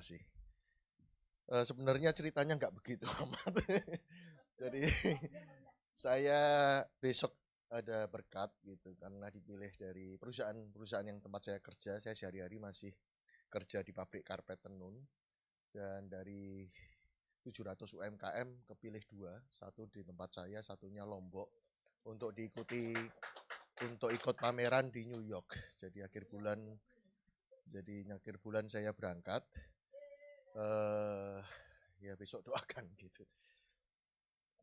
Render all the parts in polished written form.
kasih. Sebenarnya ceritanya nggak begitu amat. Jadi saya besok ada berkat gitu karena dipilih dari perusahaan yang tempat saya kerja. Saya sehari-hari masih kerja di pabrik karpet tenun dan dari 700 UMKM kepilih 2, satu di tempat saya, satunya Lombok untuk ikut pameran di New York. Jadi akhir bulan saya berangkat. Ya besok doakan gitu.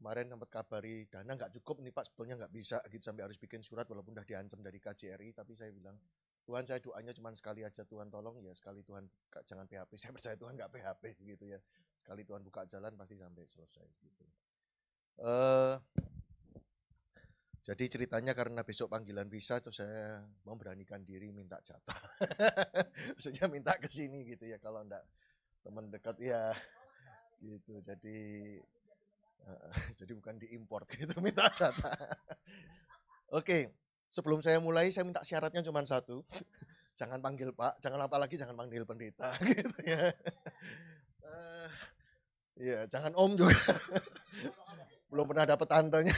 Kemarin sempat kabari dana nggak cukup nih Pak, sebetulnya nggak bisa gitu sampai harus bikin surat walaupun udah diancam dari KJRI, tapi saya bilang Tuhan, saya doanya cuma sekali aja, Tuhan tolong ya sekali, Tuhan jangan PHP. Saya percaya Tuhan nggak PHP gitu ya. Sekali Tuhan buka jalan pasti sampai selesai gitu. Jadi ceritanya karena besok panggilan visa, terus saya memberanikan diri minta jatah. Maksudnya minta ke sini gitu ya, kalau enggak teman dekat ya gitu. Jadi bukan diimpor gitu, minta jatah. Oke, sebelum saya mulai saya minta syaratnya cuma satu. Jangan panggil Pak, jangan panggil pendeta gitu ya. Iya, jangan Om juga. Belum pernah dapet tantenya.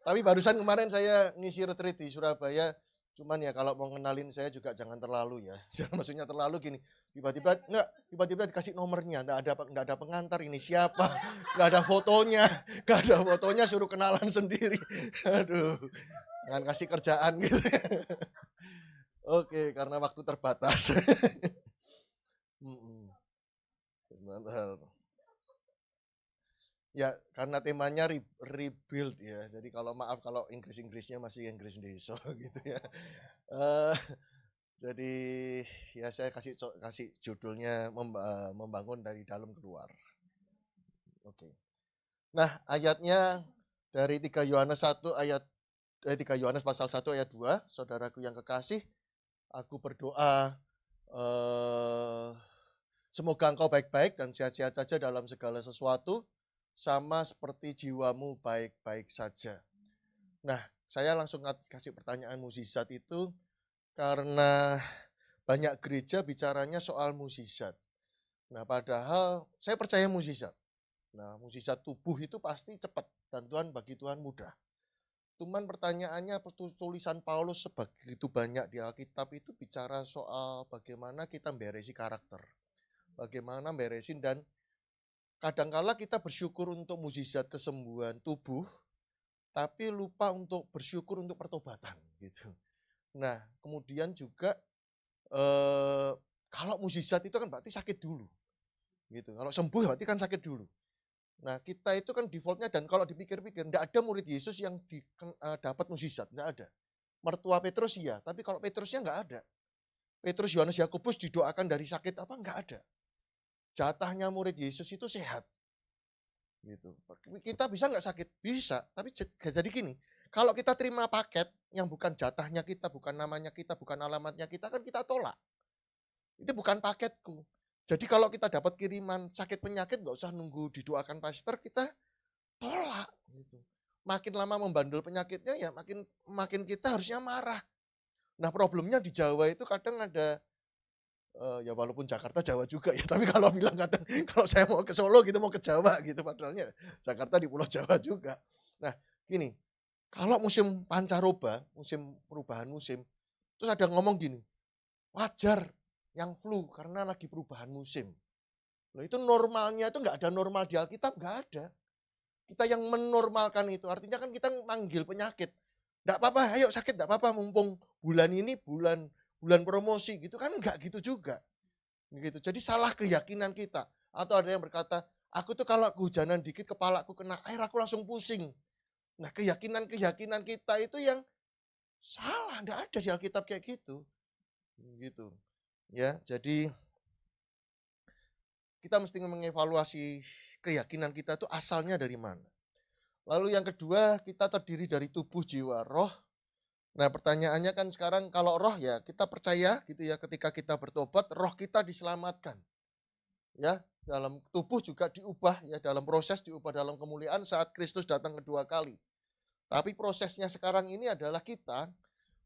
Tapi barusan kemarin saya ngisi retreat di Surabaya, cuman ya kalau mau ngenalin saya juga jangan terlalu ya. Maksudnya terlalu gini, tiba-tiba dikasih nomornya, nggak ada pengantar, ini siapa, nggak ada fotonya, suruh kenalan sendiri. Aduh, jangan kasih kerjaan gitu. Oke, karena waktu terbatas. Ya, karena temanya rebuild ya. Jadi kalau Inggrisnya masih Inggris deso gitu ya. Jadi ya saya kasih judulnya membangun dari dalam keluar. Oke. Nah, ayatnya dari 3 Yohanes pasal 1 ayat 2, saudaraku yang kekasih, aku berdoa semoga engkau baik-baik dan sehat-sehat saja dalam segala sesuatu, sama seperti jiwamu baik-baik saja. Nah, saya langsung kasih pertanyaan mukjizat itu karena banyak gereja bicaranya soal mukjizat. Nah, padahal saya percaya mukjizat. Nah, mukjizat tubuh itu pasti cepat dan bagi Tuhan mudah. Cuman pertanyaannya tulisan Paulus sebegitu banyak di Alkitab itu bicara soal bagaimana kita beresi karakter. Bagaimana beresin dan kadangkala kita bersyukur untuk mukjizat kesembuhan tubuh, tapi lupa untuk bersyukur untuk pertobatan gitu. Nah, kemudian juga kalau mukjizat itu kan berarti sakit dulu, gitu. Kalau sembuh berarti kan sakit dulu. Nah, kita itu kan defaultnya dan kalau dipikir-pikir, tidak ada murid Yesus yang dapat mukjizat, tidak ada. Mertua Petrus iya, tapi kalau Petrusnya nggak ada. Petrus, Yohanes, Yakobus didoakan dari sakit apa nggak ada. Jatahnya murid Yesus itu sehat. Gitu. Kita bisa nggak sakit? Bisa, tapi jadi gini, kalau kita terima paket yang bukan jatahnya kita, bukan namanya kita, bukan alamatnya kita, kan kita tolak. Itu bukan paketku. Jadi kalau kita dapat kiriman sakit penyakit, nggak usah nunggu didoakan pastor, kita tolak. Gitu. Makin lama membandel penyakitnya, ya makin kita harusnya marah. Nah, problemnya di Jawa itu kadang ada ya walaupun Jakarta Jawa juga ya, tapi kalau bilang kadang kalau saya mau ke Solo gitu, mau ke Jawa gitu, padahalnya Jakarta di Pulau Jawa juga. Nah, gini, kalau musim pancaroba, musim perubahan musim, terus ada ngomong gini, wajar yang flu karena lagi perubahan musim. Loh, itu normalnya itu nggak ada normal di Alkitab, nggak ada. Kita yang menormalkan itu, artinya kan kita manggil penyakit. Nggak apa-apa, ayo sakit, nggak apa-apa, mumpung bulan ini bulan promosi gitu kan, enggak gitu juga. Gitu. Jadi salah keyakinan kita. Atau ada yang berkata, aku tuh kalau kehujanan dikit kepalaku kena air aku langsung pusing. Nah, keyakinan kita itu yang salah, enggak ada di Alkitab kayak gitu. Gitu. Ya, jadi kita mesti mengevaluasi keyakinan kita itu asalnya dari mana. Lalu yang kedua, kita terdiri dari tubuh, jiwa, roh. Nah, pertanyaannya kan sekarang kalau roh ya kita percaya gitu ya, ketika kita bertobat roh kita diselamatkan. Ya, dalam tubuh juga diubah ya, dalam proses diubah dalam kemuliaan saat Kristus datang kedua kali. Tapi prosesnya sekarang ini adalah kita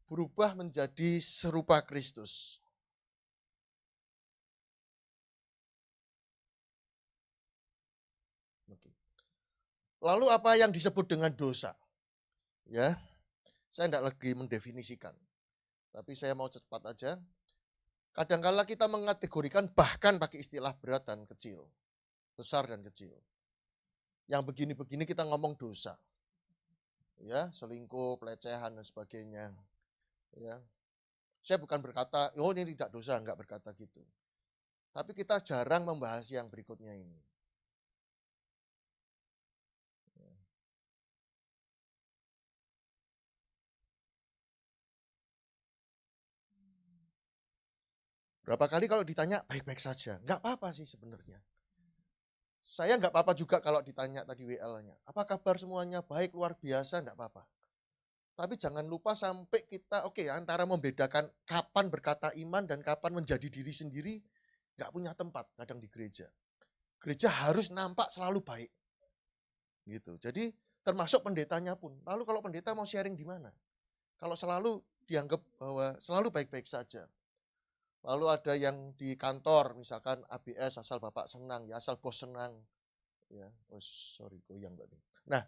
berubah menjadi serupa Kristus. Lalu apa yang disebut dengan dosa? Ya, saya tidak lagi mendefinisikan. Tapi saya mau cepat aja. Kadangkala kita mengategorikan bahkan pakai istilah berat dan kecil. Besar dan kecil. Yang begini-begini kita ngomong dosa. Ya, selingkuh, pelecehan dan sebagainya. Ya. Saya bukan berkata, oh ini tidak dosa, enggak berkata gitu. Tapi kita jarang membahas yang berikutnya ini. Berapa kali kalau ditanya baik-baik saja, enggak apa-apa sih sebenarnya. Saya enggak apa-apa juga kalau ditanya tadi WL-nya, apa kabar semuanya baik, luar biasa, enggak apa-apa. Tapi jangan lupa sampai kita, antara membedakan kapan berkata iman dan kapan menjadi diri sendiri, enggak punya tempat kadang di gereja. Gereja harus nampak selalu baik. Gitu. Jadi termasuk pendetanya pun. Lalu kalau pendeta mau sharing di mana? Kalau selalu dianggap bahwa selalu baik-baik saja. Lalu ada yang di kantor, misalkan ABS, asal Bapak senang, ya asal bos senang. Ya, oh sorry, goyang berarti. Nah,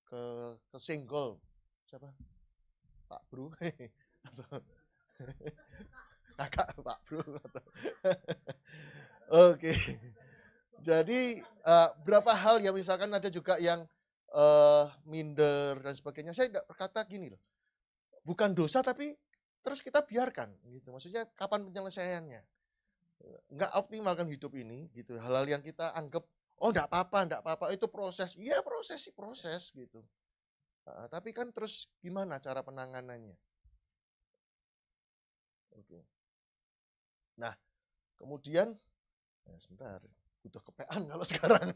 ke single, siapa? Pak Bro, atau kakak Pak Bro. Oke, jadi berapa hal ya, misalkan ada juga yang minder dan sebagainya. Saya tidak berkata gini loh, bukan dosa tapi terus kita biarkan gitu. Maksudnya kapan penyelesaiannya? Enggak optimal kan hidup ini gitu. Hal-hal yang kita anggap oh enggak apa-apa itu proses. Iya proses sih proses gitu. Tapi kan terus gimana cara penanganannya? Oke. Nah, kemudian sebentar, butuh kepean kalau sekarang.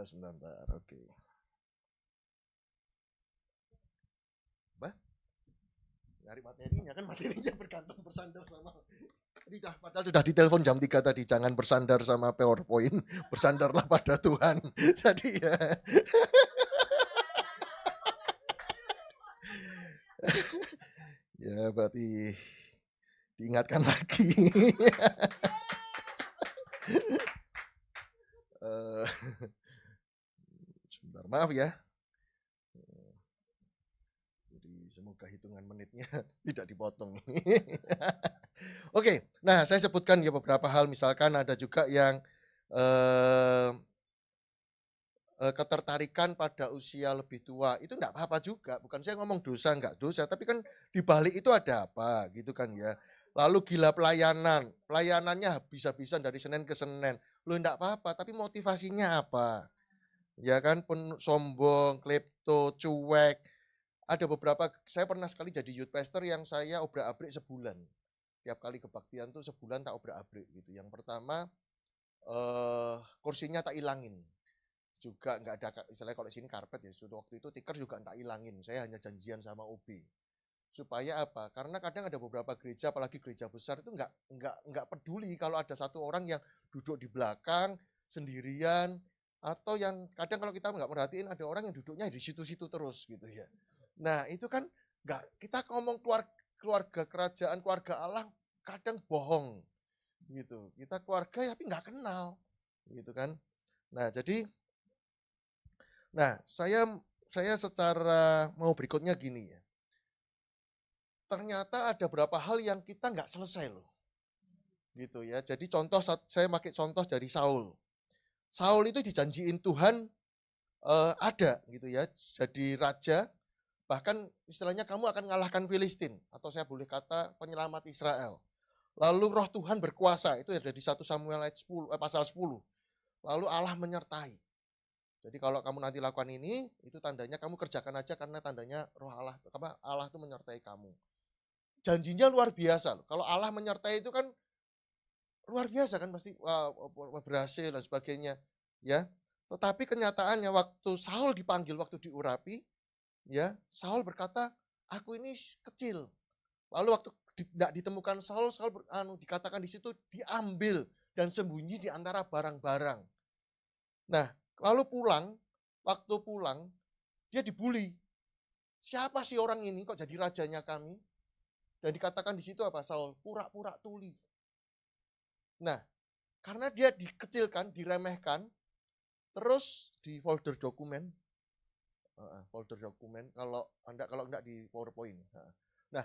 Sebentar, oke. Nyari materinya kan materinya bergantung bersandar sama tidak, padahal sudah ditelepon jam 3 tadi, jangan bersandar sama PowerPoint, bersandarlah pada Tuhan. Jadi ya. Ya berarti diingatkan lagi. Sebentar, maaf ya. Jadi semoga hitungan menitnya tidak dipotong. Oke, nah saya sebutkan ya beberapa hal, misalkan ada juga yang ketertarikan pada usia lebih tua, itu enggak apa-apa juga, bukan saya ngomong dosa enggak dosa, tapi kan di balik itu ada apa gitu kan ya. Lalu gila pelayanan, pelayanannya habis-habisan dari Senin ke Senin, loh enggak apa-apa, tapi motivasinya apa? Ya kan, sombong, klepto, cuek. Ada beberapa, saya pernah sekali jadi youth pastor yang saya obrak-abrik sebulan. Tiap kali kebaktian tuh sebulan tak obrak-abrik gitu. Yang pertama, kursinya tak ilangin. Juga nggak ada, istilahnya kalau di sini karpet ya, sudah waktu itu tikar juga tak ilangin. Saya hanya janjian sama OB. Supaya apa? Karena kadang ada beberapa gereja, apalagi gereja besar itu nggak peduli kalau ada satu orang yang duduk di belakang sendirian, atau yang kadang kalau kita nggak merhatiin ada orang yang duduknya di situ-situ terus gitu ya. Nah itu kan nggak, kita ngomong keluarga kerajaan, keluarga Allah kadang bohong gitu. Kita keluarga tapi nggak kenal gitu kan. Nah jadi, saya secara mau berikutnya gini ya. Ternyata ada beberapa hal yang kita nggak selesai loh. Gitu ya. Jadi contoh, saya pakai contoh dari Saul. Saul itu dijanjiin Tuhan ada gitu ya, jadi raja, bahkan istilahnya kamu akan ngalahkan Filistin, atau saya boleh kata penyelamat Israel. Lalu roh Tuhan berkuasa, itu ada di 1 Samuel ayat 10, pasal 10. Lalu Allah menyertai. Jadi kalau kamu nanti lakukan ini, itu tandanya kamu kerjakan aja karena tandanya roh Allah, Allah itu menyertai kamu. Janjinya luar biasa loh. Kalau Allah menyertai itu kan luar biasa kan, pasti berhasil dan sebagainya, ya. Tetapi kenyataannya waktu Saul dipanggil, waktu diurapi, ya, Saul berkata, aku ini kecil. Lalu waktu tidak ditemukan Saul dikatakan di situ diambil dan sembunyi di antara barang-barang. Nah, lalu waktu pulang, dia dibully. Siapa sih orang ini kok jadi rajanya kami? Dan dikatakan di situ apa? Saul, pura-pura tuli. Nah, karena dia dikecilkan, diremehkan, terus di folder dokumen, kalau enggak di PowerPoint. Nah,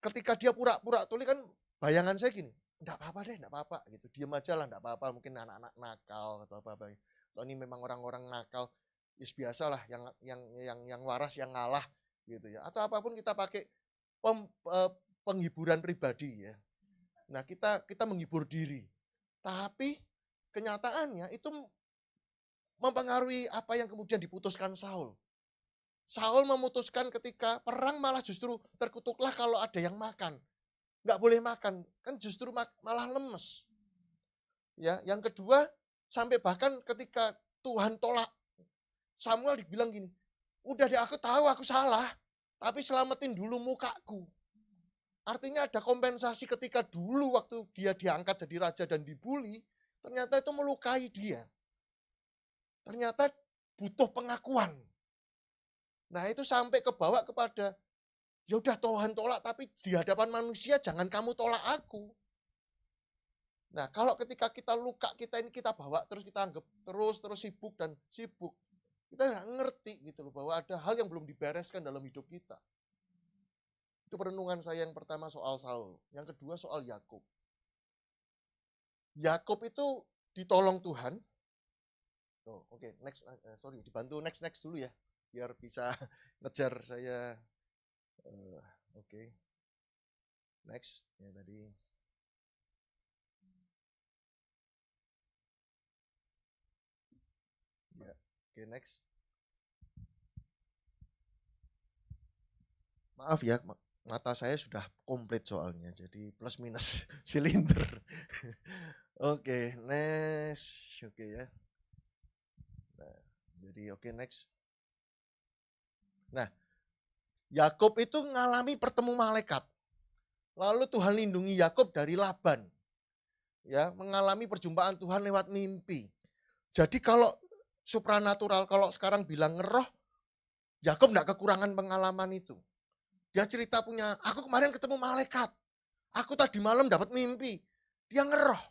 ketika dia pura-pura tuli kan bayangan saya gini, enggak apa-apa deh, enggak apa-apa gitu. Diam aja lah, enggak apa-apa, mungkin anak-anak nakal atau apa-apa. Atau ini memang orang-orang nakal, biasalah yang waras yang ngalah gitu ya. Atau apapun kita pakai penghiburan pribadi ya. Nah, kita menghibur diri. Tapi kenyataannya itu mempengaruhi apa yang kemudian diputuskan Saul. Saul memutuskan ketika perang malah justru terkutuklah kalau ada yang makan. Nggak boleh makan, kan justru malah lemes. Ya, yang kedua, sampai bahkan ketika Tuhan tolak, Samuel dibilang gini, udah deh aku tahu aku salah, tapi selamatin dulu mukaku. Artinya ada kompensasi ketika dulu waktu dia diangkat jadi raja dan dibully, ternyata itu melukai dia. Ternyata butuh pengakuan. Nah, itu sampai kebawa kepada, ya udah Tuhan tolak, tapi di hadapan manusia jangan kamu tolak aku. Nah, kalau ketika kita luka, kita ini kita bawa terus, kita anggap terus sibuk dan sibuk. Kita nggak ngerti gitu loh, bahwa ada hal yang belum dibereskan dalam hidup kita. Itu perenungan saya yang pertama soal Saul. Yang kedua soal Yakub. Yakub itu ditolong Tuhan. Oh, oke, next, dibantu next dulu ya, biar bisa ngejar saya. Oke. Next, ya tadi. Ya, oke, next. Maaf ya, mata saya sudah komplit soalnya, jadi plus minus silinder. Oke, next. Oke ya. Nah, jadi oke, next. Nah, Yakub itu mengalami pertemu malaikat. Lalu Tuhan lindungi Yakub dari Laban. Ya, mengalami perjumpaan Tuhan lewat mimpi. Jadi kalau supranatural, kalau sekarang bilang ngeroh, Yakub enggak kekurangan pengalaman itu. Dia cerita punya, aku kemarin ketemu malaikat. Aku tadi malam dapat mimpi. Dia ngeroh.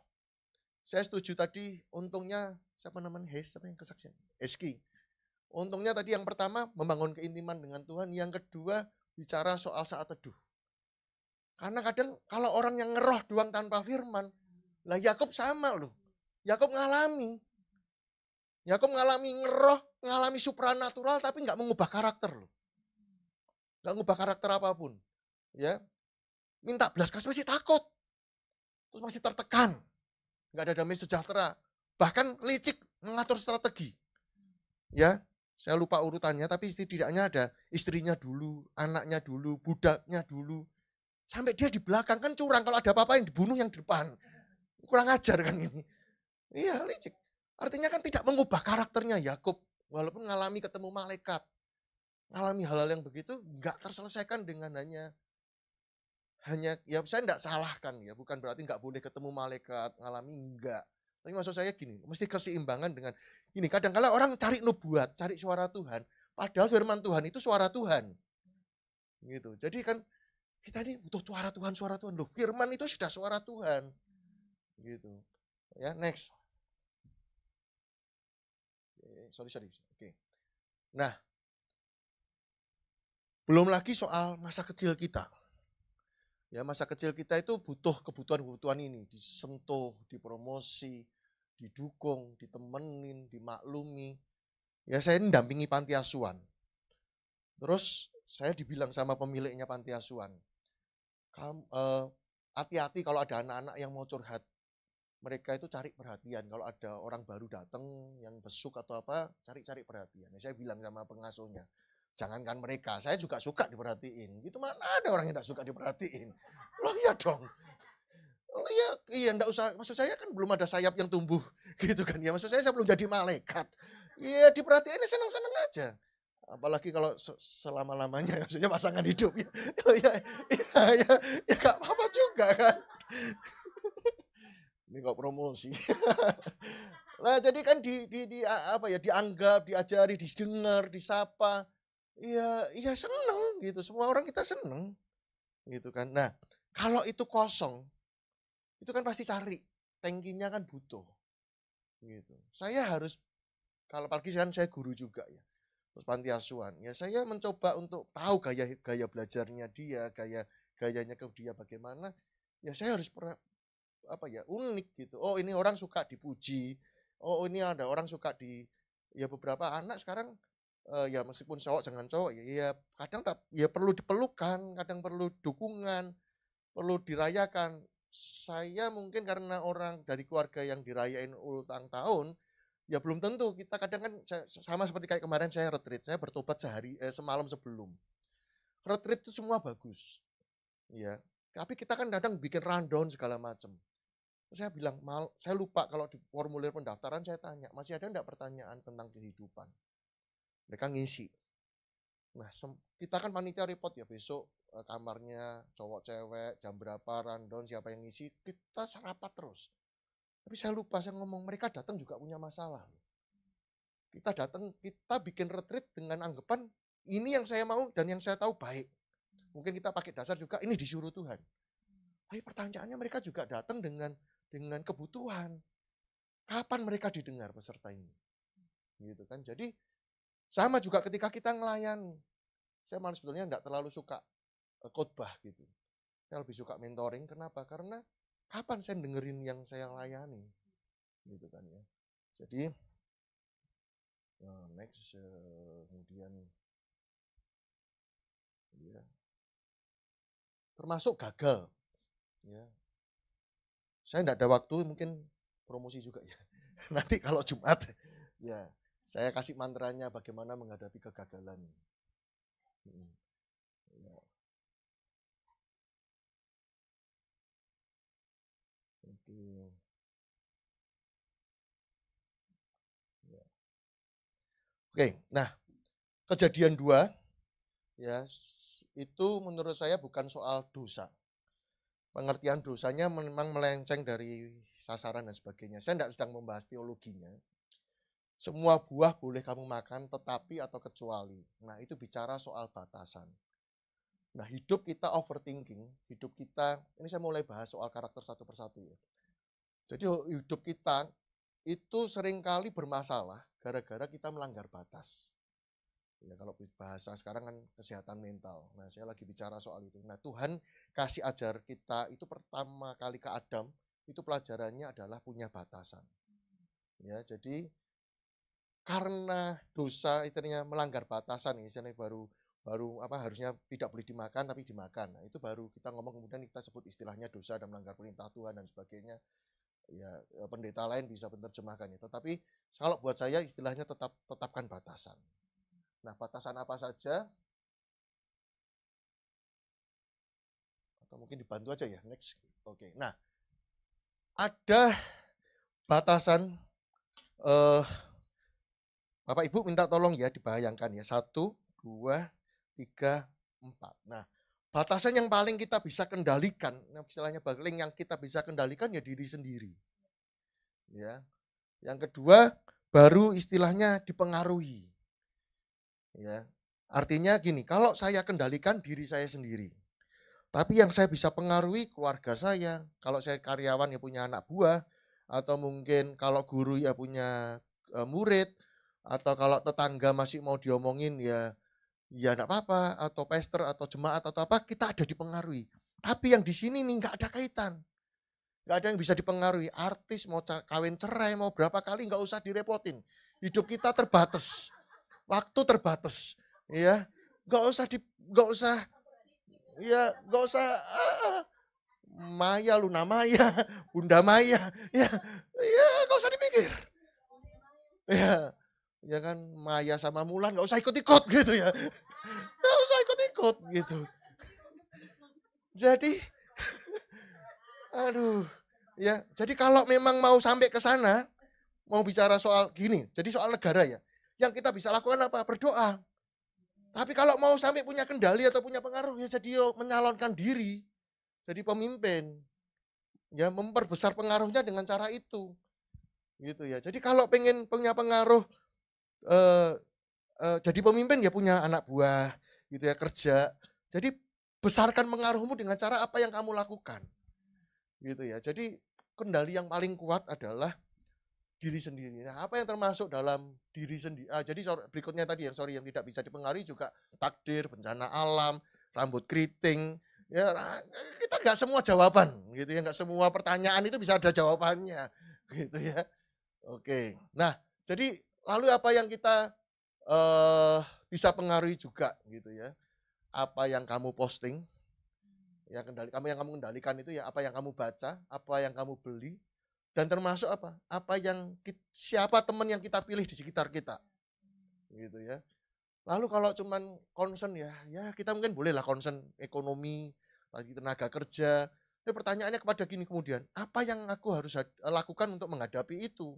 Saya setuju tadi, untungnya siapa namanya? Siapa yang kesaksian? Eski. Untungnya tadi yang pertama membangun keintiman dengan Tuhan, yang kedua bicara soal saat teduh. Karena kadang kalau orang yang ngeroh doang tanpa firman, lah Yakub sama loh. Yakub ngalami ngeroh, ngalami supranatural tapi nggak mengubah karakter loh. Nggak mengubah karakter apapun. Ya. Minta belas kasih masih takut. Terus masih tertekan. Nggak ada damai sejahtera. Bahkan licik mengatur strategi. Ya, saya lupa urutannya, tapi setidaknya ada istrinya dulu, anaknya dulu, budaknya dulu. Sampai dia di belakang, kan curang kalau ada apa-apa yang dibunuh yang di depan. Kurang ajar kan ini. Iya, licik. Artinya kan tidak mengubah karakternya Yakub, walaupun mengalami ketemu malaikat. Mengalami hal-hal yang begitu, nggak terselesaikan dengan hanya ya saya enggak salahkan ya, bukan berarti nggak boleh ketemu malaikat, ngalami enggak. Tapi maksud saya gini, mesti keseimbangan dengan gini, kadang-kala orang cari nubuat, cari suara Tuhan, padahal firman Tuhan itu suara Tuhan. Gitu. Jadi kan kita ini butuh suara Tuhan. Loh, firman itu sudah suara Tuhan. Gitu. Ya, next. Sorry. Oke. Nah, belum lagi soal masa kecil kita. Ya, masa kecil kita itu butuh kebutuhan-kebutuhan ini, disentuh, dipromosi, didukung, ditemenin, dimaklumi. Ya, saya ini dampingi panti asuhan. Terus saya dibilang sama pemiliknya panti asuhan, hati-hati kalau ada anak-anak yang mau curhat. Mereka itu cari perhatian. Kalau ada orang baru datang yang besuk atau apa, cari perhatian. Ya, saya bilang sama pengasuhnya, jangankan mereka, saya juga suka diperhatiin. Gitu mana ada orang yang tidak suka diperhatiin. Loh iya dong. Oh iya enggak usah. Maksud saya kan belum ada sayap yang tumbuh gitu kan ya. Maksud saya belum jadi malaikat. Iya diperhatiin senang-senang aja. Apalagi kalau selama-lamanya maksudnya pasangan hidup ya. Ya enggak apa-apa juga kan. Ini Enggak promosi. Nah, jadi kan apa ya, dianggap, diajari, didengar, disapa. Iya seneng gitu. Semua orang kita seneng gitu kan. Nah, kalau itu kosong, itu kan pasti cari. Tangkinya kan butuh gitu. Saya harus kalau pagi kan saya guru juga ya. Terus panti asuhan. Ya saya mencoba untuk tahu gaya belajarnya dia, gayanya ke dia bagaimana. Ya saya harus unik gitu. Oh, ini orang suka dipuji. Oh, ini ada orang suka ya beberapa anak sekarang ya meskipun cowok dengan cowok ya kadang ya perlu dipelukan, kadang perlu dukungan, perlu dirayakan. Saya mungkin karena orang dari keluarga yang dirayain ulang tahun, ya belum tentu. Kita kadang kan sama seperti kayak kemarin saya retreat, saya bertobat semalam sebelum. Retreat itu semua bagus. Ya. Tapi kita kan kadang bikin rundown segala macam. Saya bilang, saya lupa kalau di formulir pendaftaran saya tanya, masih ada enggak pertanyaan tentang kehidupan? Mereka ngisi. Nah, kita kan panitia report ya besok kamarnya cowok cewek, jam berapa, rundown, siapa yang ngisi, kita serapat terus. Tapi saya lupa, saya ngomong, mereka datang juga punya masalah. Kita datang, kita bikin retreat dengan anggapan, ini yang saya mau dan yang saya tahu baik. Mungkin kita pakai dasar juga, ini disuruh Tuhan. Tapi pertanyaannya mereka juga datang dengan kebutuhan. Kapan mereka didengar peserta ini? Gitu kan. Jadi sama juga ketika kita melayani. Saya malah sebetulnya enggak terlalu suka khotbah gitu. Saya lebih suka mentoring. Kenapa? Karena kapan saya dengerin yang saya layani? Gitu kan ya. Jadi next kemudian ya. Termasuk gagal. Ya. Saya enggak ada waktu, mungkin promosi juga ya. Nanti kalau Jumat, ya saya kasih mantranya bagaimana menghadapi kegagalan. Ya. Oke, nah kejadian 2 ya itu menurut saya bukan soal dosa. Pengertian dosanya memang melenceng dari sasaran dan sebagainya. Saya tidak sedang membahas teologinya. Semua buah boleh kamu makan, tetapi atau kecuali. Nah, itu bicara soal batasan. Nah, hidup kita overthinking, hidup kita, ini saya mulai bahas soal karakter satu persatu ya. Jadi hidup kita itu seringkali bermasalah gara-gara kita melanggar batas. Ya, kalau bahasa sekarang kan kesehatan mental. Nah, saya lagi bicara soal itu. Nah, Tuhan kasih ajar kita itu pertama kali ke Adam, itu pelajarannya adalah punya batasan. Ya, jadi karena dosa itu melanggar batasan, misalnya baru harusnya tidak boleh dimakan tapi dimakan. Nah, itu baru kita ngomong, kemudian kita sebut istilahnya dosa dan melanggar perintah Tuhan dan sebagainya. Ya, pendeta lain bisa menerjemahkannya. Tetapi kalau buat saya istilahnya tetapkan batasan. Nah, batasan apa saja? Atau mungkin dibantu aja ya, next. Oke. Nah, ada batasan Bapak Ibu minta tolong ya dibayangkan ya. 1, 2, 3, 4. Nah, batasan yang paling kita bisa kendalikan, istilahnya paling yang kita bisa kendalikan ya diri sendiri. Ya. Yang kedua, baru istilahnya dipengaruhi. Ya. Artinya gini, kalau saya kendalikan diri saya sendiri. Tapi yang saya bisa pengaruhi keluarga saya. Kalau saya karyawan ya punya anak buah, atau mungkin kalau guru ya punya murid, atau kalau tetangga masih mau diomongin ya enggak apa-apa, atau pastor atau jemaat atau apa, kita ada dipengaruhi. Tapi yang di sini nih enggak ada kaitan. Enggak ada yang bisa dipengaruhi. Artis mau kawin cerai, mau berapa kali enggak usah direpotin. Hidup kita terbatas. Waktu terbatas. Ya, enggak usah Maya, Luna Maya, Bunda Maya, ya enggak usah dipikir. Ya kan Maya sama Mulan enggak usah ikut-ikut gitu ya. Enggak usah ikut-ikut gitu. Jadi jadi kalau memang mau sampai ke sana, mau bicara soal gini, jadi soal negara ya. Yang kita bisa lakukan apa? Berdoa. Tapi kalau mau sampai punya kendali atau punya pengaruh, ya jadi menyalonkan diri. Jadi pemimpin. ya memperbesar pengaruhnya dengan cara itu. Gitu ya. Jadi kalau pengen punya pengaruh eh, jadi pemimpin ya punya anak buah gitu ya, kerja. Jadi besarkan pengaruhmu dengan cara apa yang kamu lakukan. Gitu ya. Jadi kendali yang paling kuat adalah diri sendiri. Nah, apa yang termasuk dalam diri sendiri? Jadi berikutnya tadi yang tidak bisa dipengaruhi juga takdir, bencana alam, rambut keriting. Ya, kita nggak semua jawaban, gitu ya. Nggak semua pertanyaan itu bisa ada jawabannya, gitu ya. Oke. Nah, jadi lalu apa yang kita bisa pengaruhi juga, gitu ya. Apa yang kamu posting, ya yang kamu kendalikan itu ya apa yang kamu baca, apa yang kamu beli, dan termasuk apa? Siapa teman yang kita pilih di sekitar kita. Gitu ya. Lalu kalau cuman concern ya kita mungkin bolehlah concern ekonomi, lagi tenaga kerja. Tapi pertanyaannya kepada gini kemudian, apa yang aku harus lakukan untuk menghadapi itu?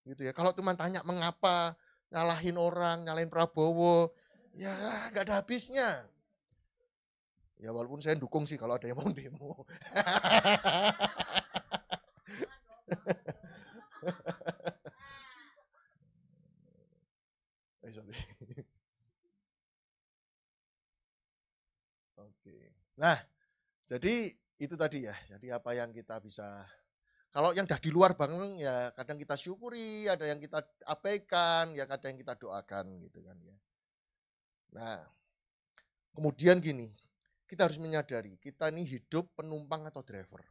Gitu ya. Kalau cuman tanya mengapa, nyalahin orang, nyalahin Prabowo, ya nggak ada habisnya. Ya walaupun saya dukung sih kalau ada yang mau demo. Sorry. Oke. Nah, jadi itu tadi ya. Jadi apa yang kita bisa, kalau yang dah di luar Bang ya kadang kita syukuri, ada yang kita abaikan, ya kadang yang kita doakan gitu kan ya. Nah, kemudian gini, kita harus menyadari kita ini hidup penumpang atau driver.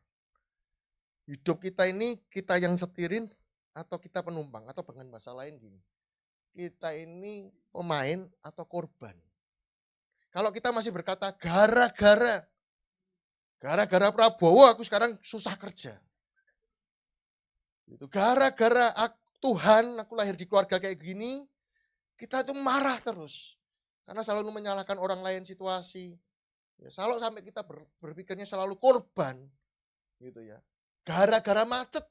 Hidup kita ini kita yang setirin atau kita penumpang, atau dengan bahasa lain gini. Kita ini pemain atau korban. Kalau kita masih berkata gara-gara Prabowo aku sekarang susah kerja. Itu gara-gara Tuhan aku lahir di keluarga kayak gini, kita tuh marah terus. Karena selalu menyalahkan orang lain situasi. Ya, selalu sampai kita berpikirnya selalu korban. Gitu ya. Gara-gara macet,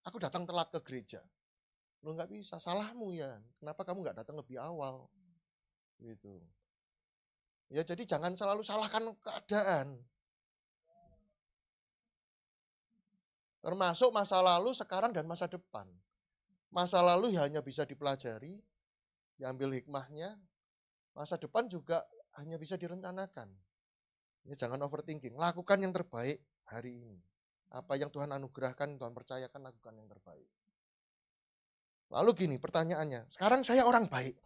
aku datang telat ke gereja. Lo nggak bisa, salahmu ya. Kenapa kamu nggak datang lebih awal? Gitu. Ya jadi jangan selalu salahkan keadaan. Termasuk masa lalu, sekarang, dan masa depan. Masa lalu hanya bisa dipelajari, diambil hikmahnya. Masa depan juga hanya bisa direncanakan. Ya, jangan overthinking. Lakukan yang terbaik hari ini. Apa yang Tuhan anugerahkan, Tuhan percayakan, lakukan yang terbaik. Lalu gini pertanyaannya, sekarang saya orang baik.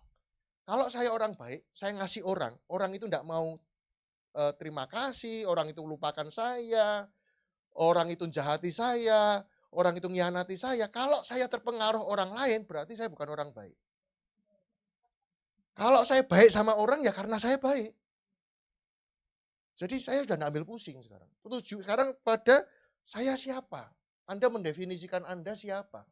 Kalau saya orang baik, saya ngasih orang itu tidak mau terima kasih, orang itu lupakan saya, orang itu jahati saya, orang itu ngianati saya. Kalau saya terpengaruh orang lain, berarti saya bukan orang baik. Kalau saya baik sama orang, ya karena saya baik. Jadi saya sudah tidak ambil pusing sekarang. Sekarang pada saya siapa? Anda mendefinisikan Anda siapa?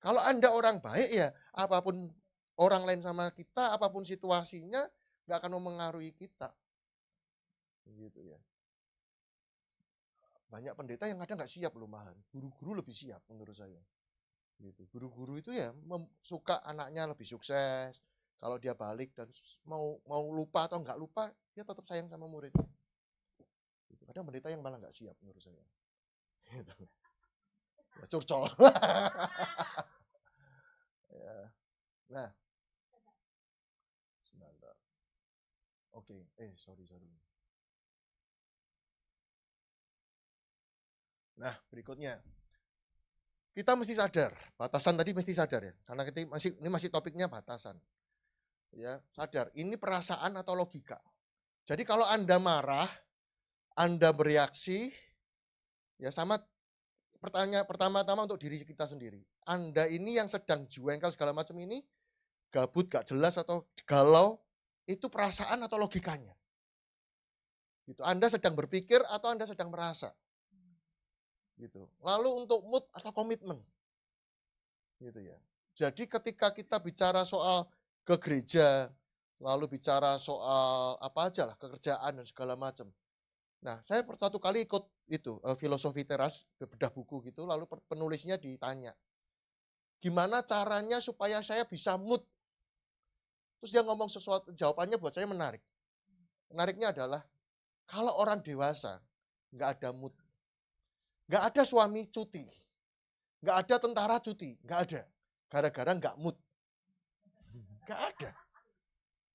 Kalau Anda orang baik ya apapun orang lain sama kita, apapun situasinya nggak akan mempengaruhi kita. Gitu ya. Banyak pendeta yang kadang nggak siap loh malahan. Guru-guru lebih siap menurut saya. Gitu. Guru-guru itu ya suka anaknya lebih sukses. Kalau dia balik dan mau lupa atau nggak lupa, dia tetap sayang sama muridnya. Gitu. Kadang pendeta yang malah nggak siap menurut saya. Gitu. Ya, curcol. Ya. Nah, sebentar. Oke, sorry. Nah, berikutnya. Kita mesti sadar, batasan tadi mesti sadar ya. Karena ini masih topiknya batasan. Ya, sadar, ini perasaan atau logika. Jadi kalau Anda marah, Anda bereaksi, ya sama pertama-tama untuk diri kita sendiri. Anda ini yang sedang jengkel segala macam ini, gabut, gak jelas atau galau, itu perasaan atau logikanya. Gitu. Anda sedang berpikir atau Anda sedang merasa. Gitu. Lalu untuk mood atau komitmen. Gitu ya. Jadi ketika kita bicara soal ke gereja, lalu bicara soal apa aja lah, pekerjaan dan segala macam. Nah, saya satu kali ikut itu filosofi teras, bedah buku gitu, lalu penulisnya ditanya, gimana caranya supaya saya bisa mood? Terus dia ngomong sesuatu, jawabannya buat saya menarik. Menariknya adalah, kalau orang dewasa nggak ada mood. Nggak ada suami cuti. Nggak ada tentara cuti. Nggak ada. Gara-gara nggak mood. Nggak ada.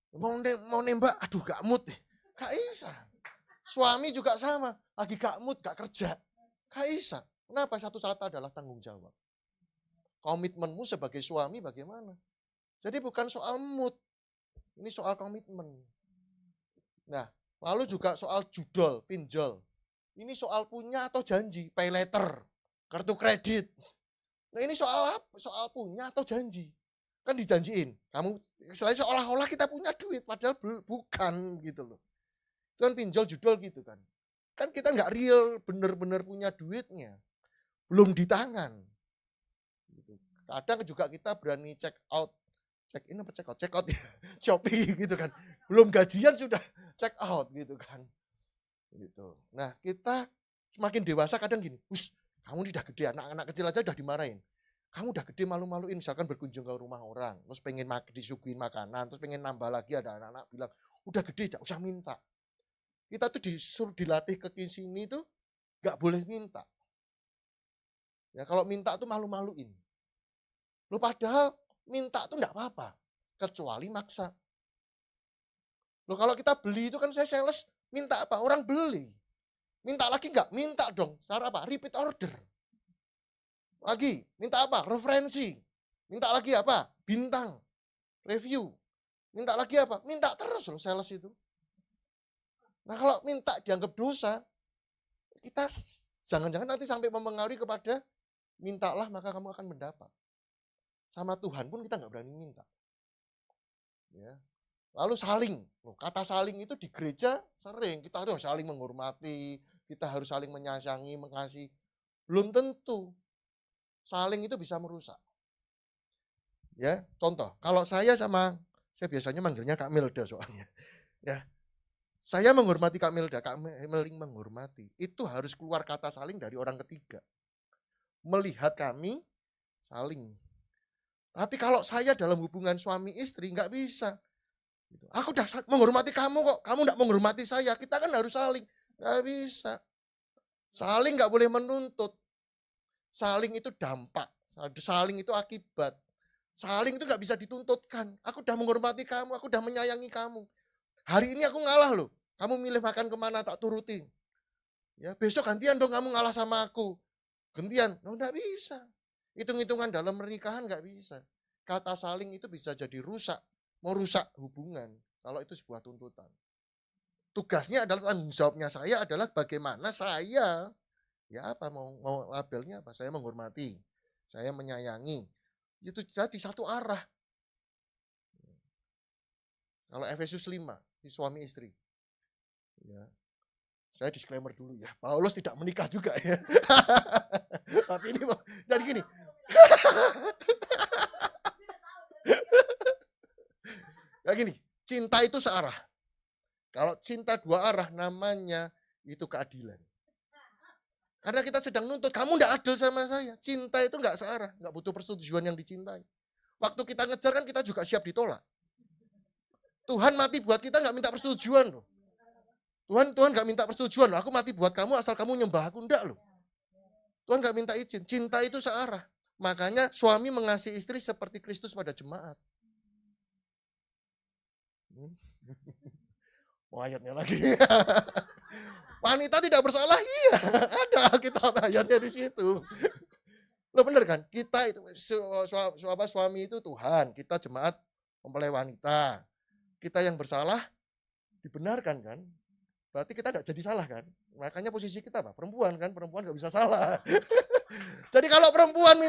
Mau nembak, aduh gak mood. Gak bisa. Suami juga sama. Lagi gak mood, gak kerja. Gak bisa. Kenapa? Satu-satu adalah tanggung jawab. Komitmenmu sebagai suami bagaimana? Jadi bukan soal mood. Ini soal komitmen. Nah, lalu juga soal judol, pinjol. Ini soal punya atau janji, pay letter, kartu kredit. Nah ini soal apa? Soal punya atau janji. Kan dijanjiin. Kamu istilahnya seolah-olah kita punya duit, padahal bukan gitu loh. Itu kan pinjol judul gitu kan. Kan kita nggak real bener-bener punya duitnya. Belum di tangan. Gitu. Kadang juga kita berani check out. Check in apa check out? Check out ya. Shopee gitu kan. Belum gajian sudah check out gitu kan. Gitu. Nah kita semakin dewasa kadang gini. Kamu udah gede, anak-anak kecil aja udah dimarahin. Kamu udah gede malu-maluin, misalkan berkunjung ke rumah orang, terus pengen disuguhin makanan, terus pengen nambah lagi, ada anak-anak bilang, udah gede, gak usah minta. Kita tuh disuruh dilatih ke sini tuh gak boleh minta. Ya kalau minta tuh malu-maluin. Loh padahal minta tuh gak apa-apa, kecuali maksa. Loh kalau kita beli itu kan saya sales, minta apa? Orang beli. Minta lagi enggak? Minta dong. Cara apa? Repeat order. Lagi, minta apa? Referensi. Minta lagi apa? Bintang. Review. Minta lagi apa? Minta terus loh sales itu. Nah kalau minta dianggap dosa, kita jangan-jangan nanti sampai mempengaruhi kepada mintalah maka kamu akan mendapat. Sama Tuhan pun kita nggak berani minta. Ya. Lalu saling. Kata saling itu di gereja sering. Kita harus saling menghormati, kita harus saling menyayangi, mengasihi. Belum tentu. Saling itu bisa merusak. Ya, contoh, kalau saya biasanya manggilnya Kak Milda soalnya. Ya, saya menghormati Kak Milda, Kak Meling menghormati. Itu harus keluar kata saling dari orang ketiga. Melihat kami, saling. Tapi kalau saya dalam hubungan suami istri, nggak bisa. Aku udah menghormati kamu kok, kamu nggak menghormati saya. Kita kan harus saling. Nggak bisa. Saling nggak boleh menuntut. Saling itu dampak. Saling itu akibat. Saling itu nggak bisa dituntutkan. Aku udah menghormati kamu, aku udah menyayangi kamu. Hari ini aku ngalah loh. Kamu milih makan kemana tak turutin. Ya besok gantian dong kamu ngalah sama aku. Gantian, nggak bisa. Hitung-hitungan dalam pernikahan nggak bisa. Kata saling itu bisa jadi rusak, merusak hubungan. Kalau itu sebuah tuntutan. Tugasnya adalah tanggung jawabnya saya adalah bagaimana saya, ya apa mau labelnya apa? Saya menghormati, saya menyayangi. Itu jadi satu arah. Kalau Efesus 5, di suami istri. Ya. Saya disclaimer dulu ya, Paulus tidak menikah juga ya. Tapi ini jadi gini. Kayak gini, cinta itu searah. Kalau cinta dua arah namanya itu keadilan. Karena kita sedang nuntut, kamu tidak adil sama saya. Cinta itu nggak searah, nggak butuh persetujuan yang dicintai. Waktu kita ngejar kan kita juga siap ditolak. Tuhan mati buat kita nggak minta persetujuan loh. Tuhan nggak minta persetujuan loh. Aku mati buat kamu asal kamu nyembah aku, enggak loh. Tuhan nggak minta izin. Cinta itu searah. Makanya suami mengasihi istri seperti Kristus pada jemaat. Oh ayatnya lagi. Wanita tidak bersalah, iya. Ada kita ayatnya di situ. Lo bener kan? Kita itu suami itu Tuhan, kita jemaat mempelai wanita. Kita yang bersalah dibenarkan kan? Berarti kita tidak jadi salah kan? Makanya posisi kita apa? Perempuan kan? Perempuan nggak bisa salah. Jadi kalau perempuan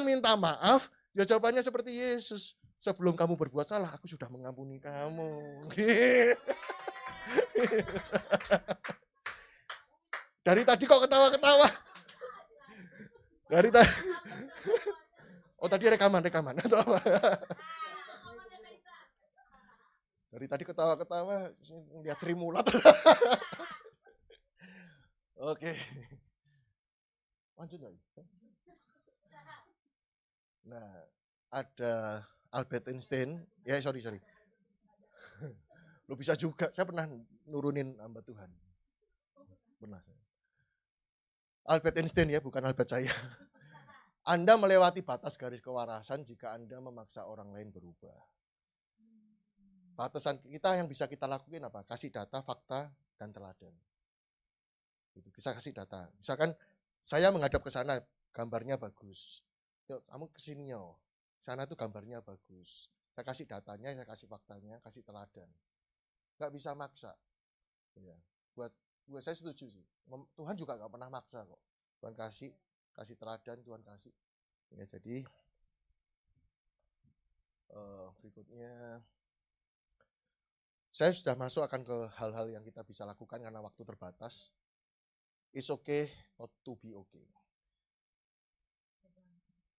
minta maaf, ya jawabannya seperti Yesus. Sebelum kamu berbuat salah, aku sudah mengampuni kamu. Dari tadi kok ketawa-ketawa. Dari tadi. Oh tadi rekaman atau apa? Dari tadi ketawa-ketawa, lihat Sri Mulat. Oke. Lanjut lagi. Nah, ada Albert Einstein. Ya, sorry. Lo bisa juga. Saya pernah nurunin hamba Tuhan. Pernah. Albert Einstein ya, bukan Albert saya. Anda melewati batas garis kewarasan jika Anda memaksa orang lain berubah. Batasan kita yang bisa kita lakukan apa? Kasih data, fakta, dan teladan. Bisa kasih data. Misalkan saya menghadap ke sana, gambarnya bagus. Yuk, kamu kesini yo. Sana tuh gambarnya bagus. Saya kasih datanya, saya kasih faktanya, kasih teladan. Nggak bisa maksa. Ya. Buat saya setuju sih. Tuhan juga nggak pernah maksa kok. Tuhan kasih teladan, Tuhan kasih. Ya, jadi berikutnya saya sudah masuk akan ke hal-hal yang kita bisa lakukan karena waktu terbatas. It's okay not to be okay.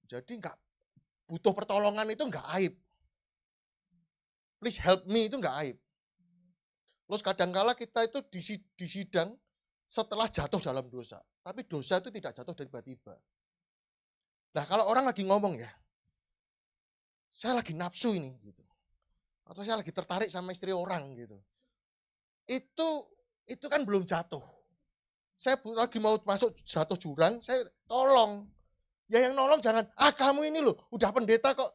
Jadi nggak butuh pertolongan itu nggak aib. Please help me itu nggak aib. Terus kadangkala kita itu di sidang setelah jatuh dalam dosa. Tapi dosa itu tidak jatuh tiba-tiba. Nah kalau orang lagi ngomong ya, saya lagi nafsu ini gitu. Atau saya lagi tertarik sama istri orang gitu. Itu kan belum jatuh. Saya lagi mau masuk jatuh jurang, saya tolong. Ya yang nolong jangan, kamu ini loh, udah pendeta kok.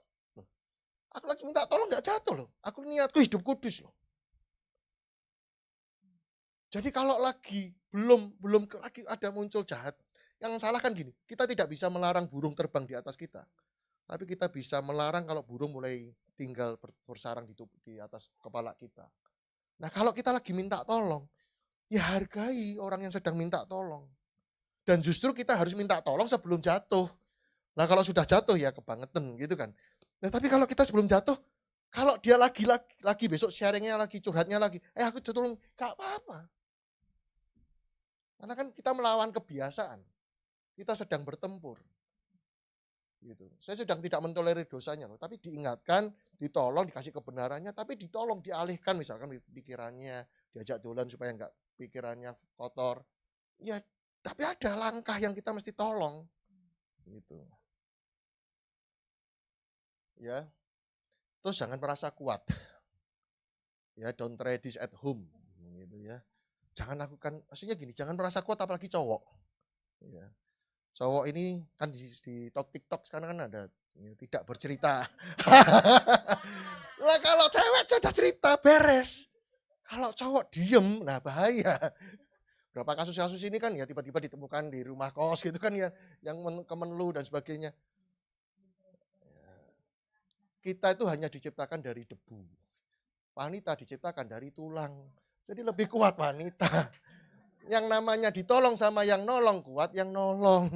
Aku lagi minta tolong gak jatuh loh. Aku niatku hidup kudus loh. Jadi kalau lagi belum lagi ada muncul jahat, yang salah kan gini, kita tidak bisa melarang burung terbang di atas kita. Tapi kita bisa melarang kalau burung mulai tinggal bersarang di atas kepala kita. Nah kalau kita lagi minta tolong, ya hargai orang yang sedang minta tolong. Dan justru kita harus minta tolong sebelum jatuh. Nah kalau sudah jatuh ya kebangetan gitu kan. Nah tapi kalau kita sebelum jatuh, kalau dia lagi besok sharingnya lagi, curhatnya lagi, aku tolong, gak apa-apa. Karena kan kita melawan kebiasaan. Kita sedang bertempur. Gitu. Saya sedang tidak mentolerir dosanya loh, tapi diingatkan, ditolong, dikasih kebenarannya, tapi ditolong, dialihkan misalkan pikirannya, diajak dolan supaya enggak pikirannya kotor. Ya, tapi ada langkah yang kita mesti tolong. Gitu. Ya. Terus jangan merasa kuat. Ya, don't try this at home gitu ya. Jangan lakukan, maksudnya gini, jangan merasa kuat apalagi cowok. Ya. Cowok ini kan di TikTok sekarang kan ada ya, tidak bercerita. Nah kalau cewek sudah cerita beres. Kalau cowok diem, nah bahaya. Berapa kasus-kasus ini kan ya tiba-tiba ditemukan di rumah kos gitu kan ya, yang kemenlu dan sebagainya. Kita itu hanya diciptakan dari debu. Wanita diciptakan dari tulang. Jadi lebih kuat wanita. Yang namanya ditolong sama yang nolong, kuat yang nolong.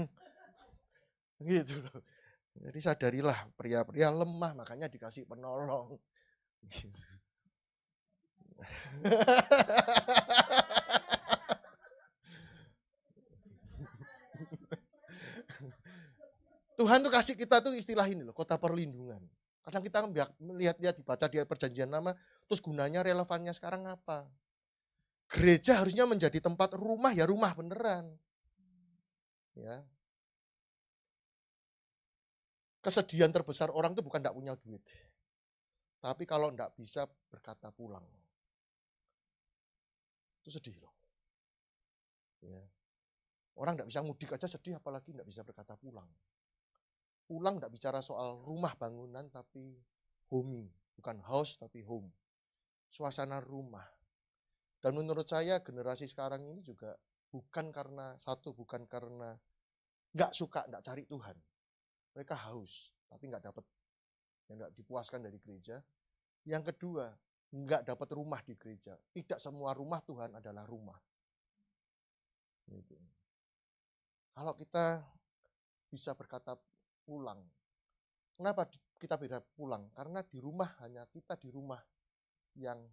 Gitu loh. Jadi sadarilah pria-pria lemah makanya dikasih penolong. Gitu. Tuhan tuh kasih kita tuh istilah ini loh, kota perlindungan. Kadang kita melihat-lihat dibaca di perjanjian lama, terus gunanya relevannya sekarang apa? Gereja harusnya menjadi tempat rumah ya rumah beneran. Ya. Kesedihan terbesar orang itu bukan enggak punya duit. Tapi kalau enggak bisa berkata pulang. Itu sedih loh. Ya. Orang enggak bisa mudik aja sedih apalagi enggak bisa berkata pulang. Pulang enggak bicara soal rumah bangunan tapi home, bukan house tapi home. Suasana rumah. Dan menurut saya generasi sekarang ini juga bukan karena enggak suka, enggak cari Tuhan. Mereka haus, tapi enggak dapat, enggak dipuaskan dari gereja. Yang kedua, enggak dapat rumah di gereja. Tidak semua rumah Tuhan adalah rumah. Gitu. Kalau kita bisa berkata pulang, kenapa kita bisa pulang? Karena di rumah hanya kita di rumah yang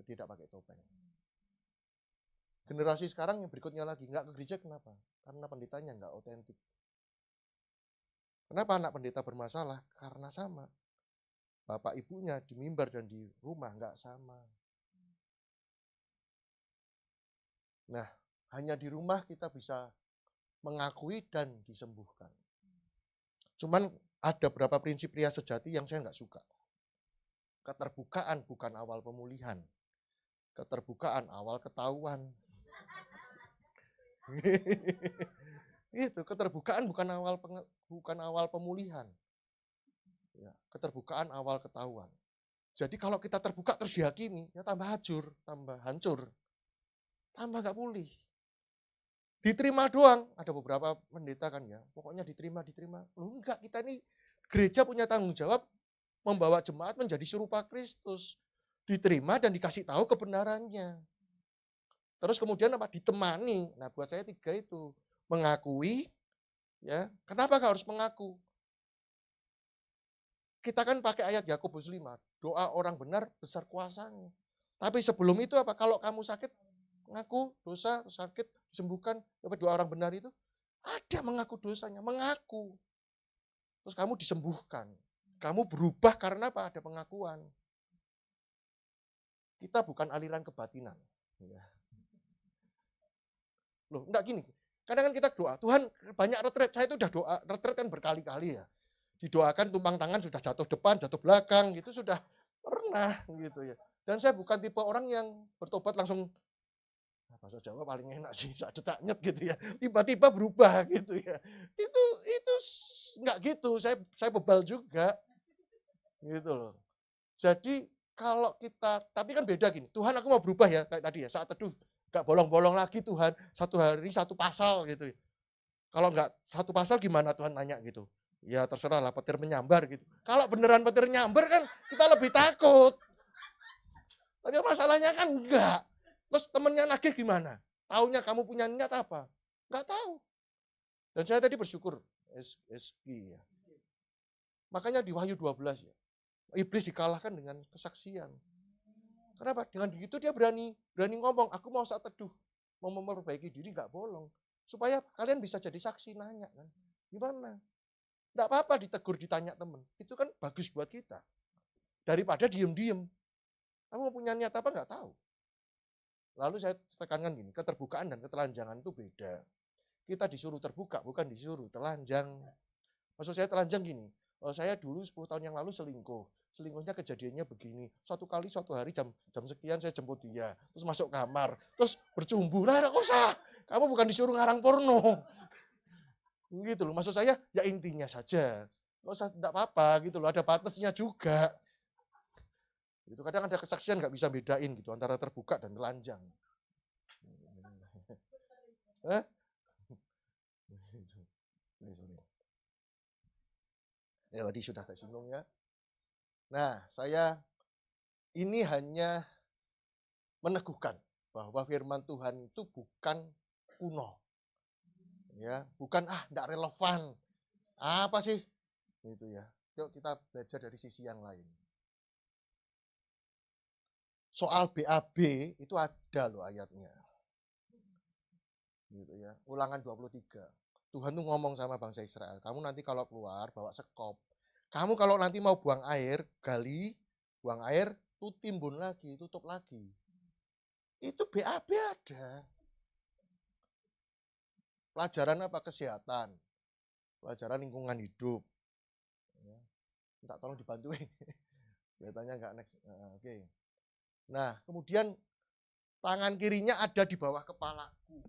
tidak pakai topeng. Generasi sekarang yang berikutnya lagi enggak ke gereja kenapa? Karena pendetanya enggak otentik. Kenapa anak pendeta bermasalah? Karena sama. Bapak ibunya di mimbar dan di rumah enggak sama. Nah, hanya di rumah kita bisa mengakui dan disembuhkan. Cuman ada beberapa prinsip pria sejati yang saya enggak suka. Keterbukaan bukan awal pemulihan. Keterbukaan awal ketahuan. Itu keterbukaan bukan awal pemulihan. Ya, keterbukaan awal ketahuan. Jadi kalau kita terbuka terus dihakimi, ya tambah hancur, tambah nggak pulih. Diterima doang, ada beberapa pendeta kan ya, pokoknya diterima. Loh enggak, kita ini gereja punya tanggung jawab membawa jemaat menjadi serupa Kristus. Diterima dan dikasih tahu kebenarannya. Terus kemudian apa? Ditemani. Nah, buat saya 3 itu. Mengakui, ya. Kenapa nggak harus mengaku? Kita kan pakai ayat Yakobus 5, doa orang benar besar kuasanya. Tapi sebelum itu apa? Kalau kamu sakit, ngaku dosa, sakit, disembuhkan, dapat doa orang benar itu, ada mengaku dosanya, mengaku. Terus kamu disembuhkan. Kamu berubah karena apa? Ada pengakuan. Kita bukan aliran kebatinan. Ya. Loh, enggak gini. Kadang kan kita doa, Tuhan banyak retret, saya itu udah doa, retret kan berkali-kali ya. Didoakan tumpang tangan sudah jatuh depan, jatuh belakang, gitu sudah pernah gitu ya. Dan saya bukan tipe orang yang bertobat langsung, bahasa Jawa paling enak sih, cacet-canyet gitu ya. Tiba-tiba berubah gitu ya. Itu enggak gitu, saya bebal juga. Gitu loh. Jadi kalau kita, tapi kan beda gini, Tuhan aku mau berubah ya, kayak tadi ya, saat teduh, enggak bolong-bolong lagi Tuhan, 1 hari 1 pasal gitu. Kalau enggak 1 pasal gimana Tuhan nanya gitu. Ya terserah lah, petir menyambar gitu. Kalau beneran petir nyambar kan kita lebih takut. Tapi masalahnya kan enggak. Terus temennya nagih gimana? Taunya kamu punya niat apa? Enggak tahu. Dan saya tadi bersyukur, SG ya. Makanya di Wahyu 12 ya, iblis dikalahkan dengan kesaksian. Kenapa? Dengan begitu dia berani ngomong, aku mau saat teduh, mau memperbaiki diri enggak bolong. Supaya kalian bisa jadi saksi, nanya kan. Gimana? Enggak apa-apa ditegur, ditanya teman. Itu kan bagus buat kita. Daripada diem-diem. Kamu punya niat apa enggak tahu. Lalu saya tekankan gini, keterbukaan dan ketelanjangan itu beda. Kita disuruh terbuka, bukan disuruh telanjang. Maksud saya telanjang gini, saya dulu 10 tahun yang lalu selingkuh. Selingkuhnya kejadiannya begini. Suatu hari jam sekian saya jemput dia. Terus masuk kamar. Terus bercumbu. Nah, enggak usah. Kamu bukan disuruh ngarang porno. Gitu loh. Maksud saya, ya intinya saja. Enggak usah, enggak apa-apa gitu loh. Ada batasnya juga. Itu kadang ada kesaksian nggak bisa bedain gitu antara terbuka dan telanjang. Hah? Ya tadi sudah saya singgung ya. Nah, saya ini hanya meneguhkan bahwa firman Tuhan itu bukan kuno. Ya, bukan enggak relevan. Apa sih? Gitu ya. Yuk kita belajar dari sisi yang lain. Soal BAB itu ada loh ayatnya. Gitu ya. Ulangan 23. Tuhan tuh ngomong sama bangsa Israel, kamu nanti kalau keluar bawa sekop. Kamu kalau nanti mau buang air, gali, buang air, tuh timbun lagi, tutup lagi. Itu BAB ada. Pelajaran apa? Kesehatan. Pelajaran lingkungan hidup. Minta tolong dibantuin. Kelihatannya enggak next. Oke. Nah, kemudian tangan kirinya ada di bawah kepalaku.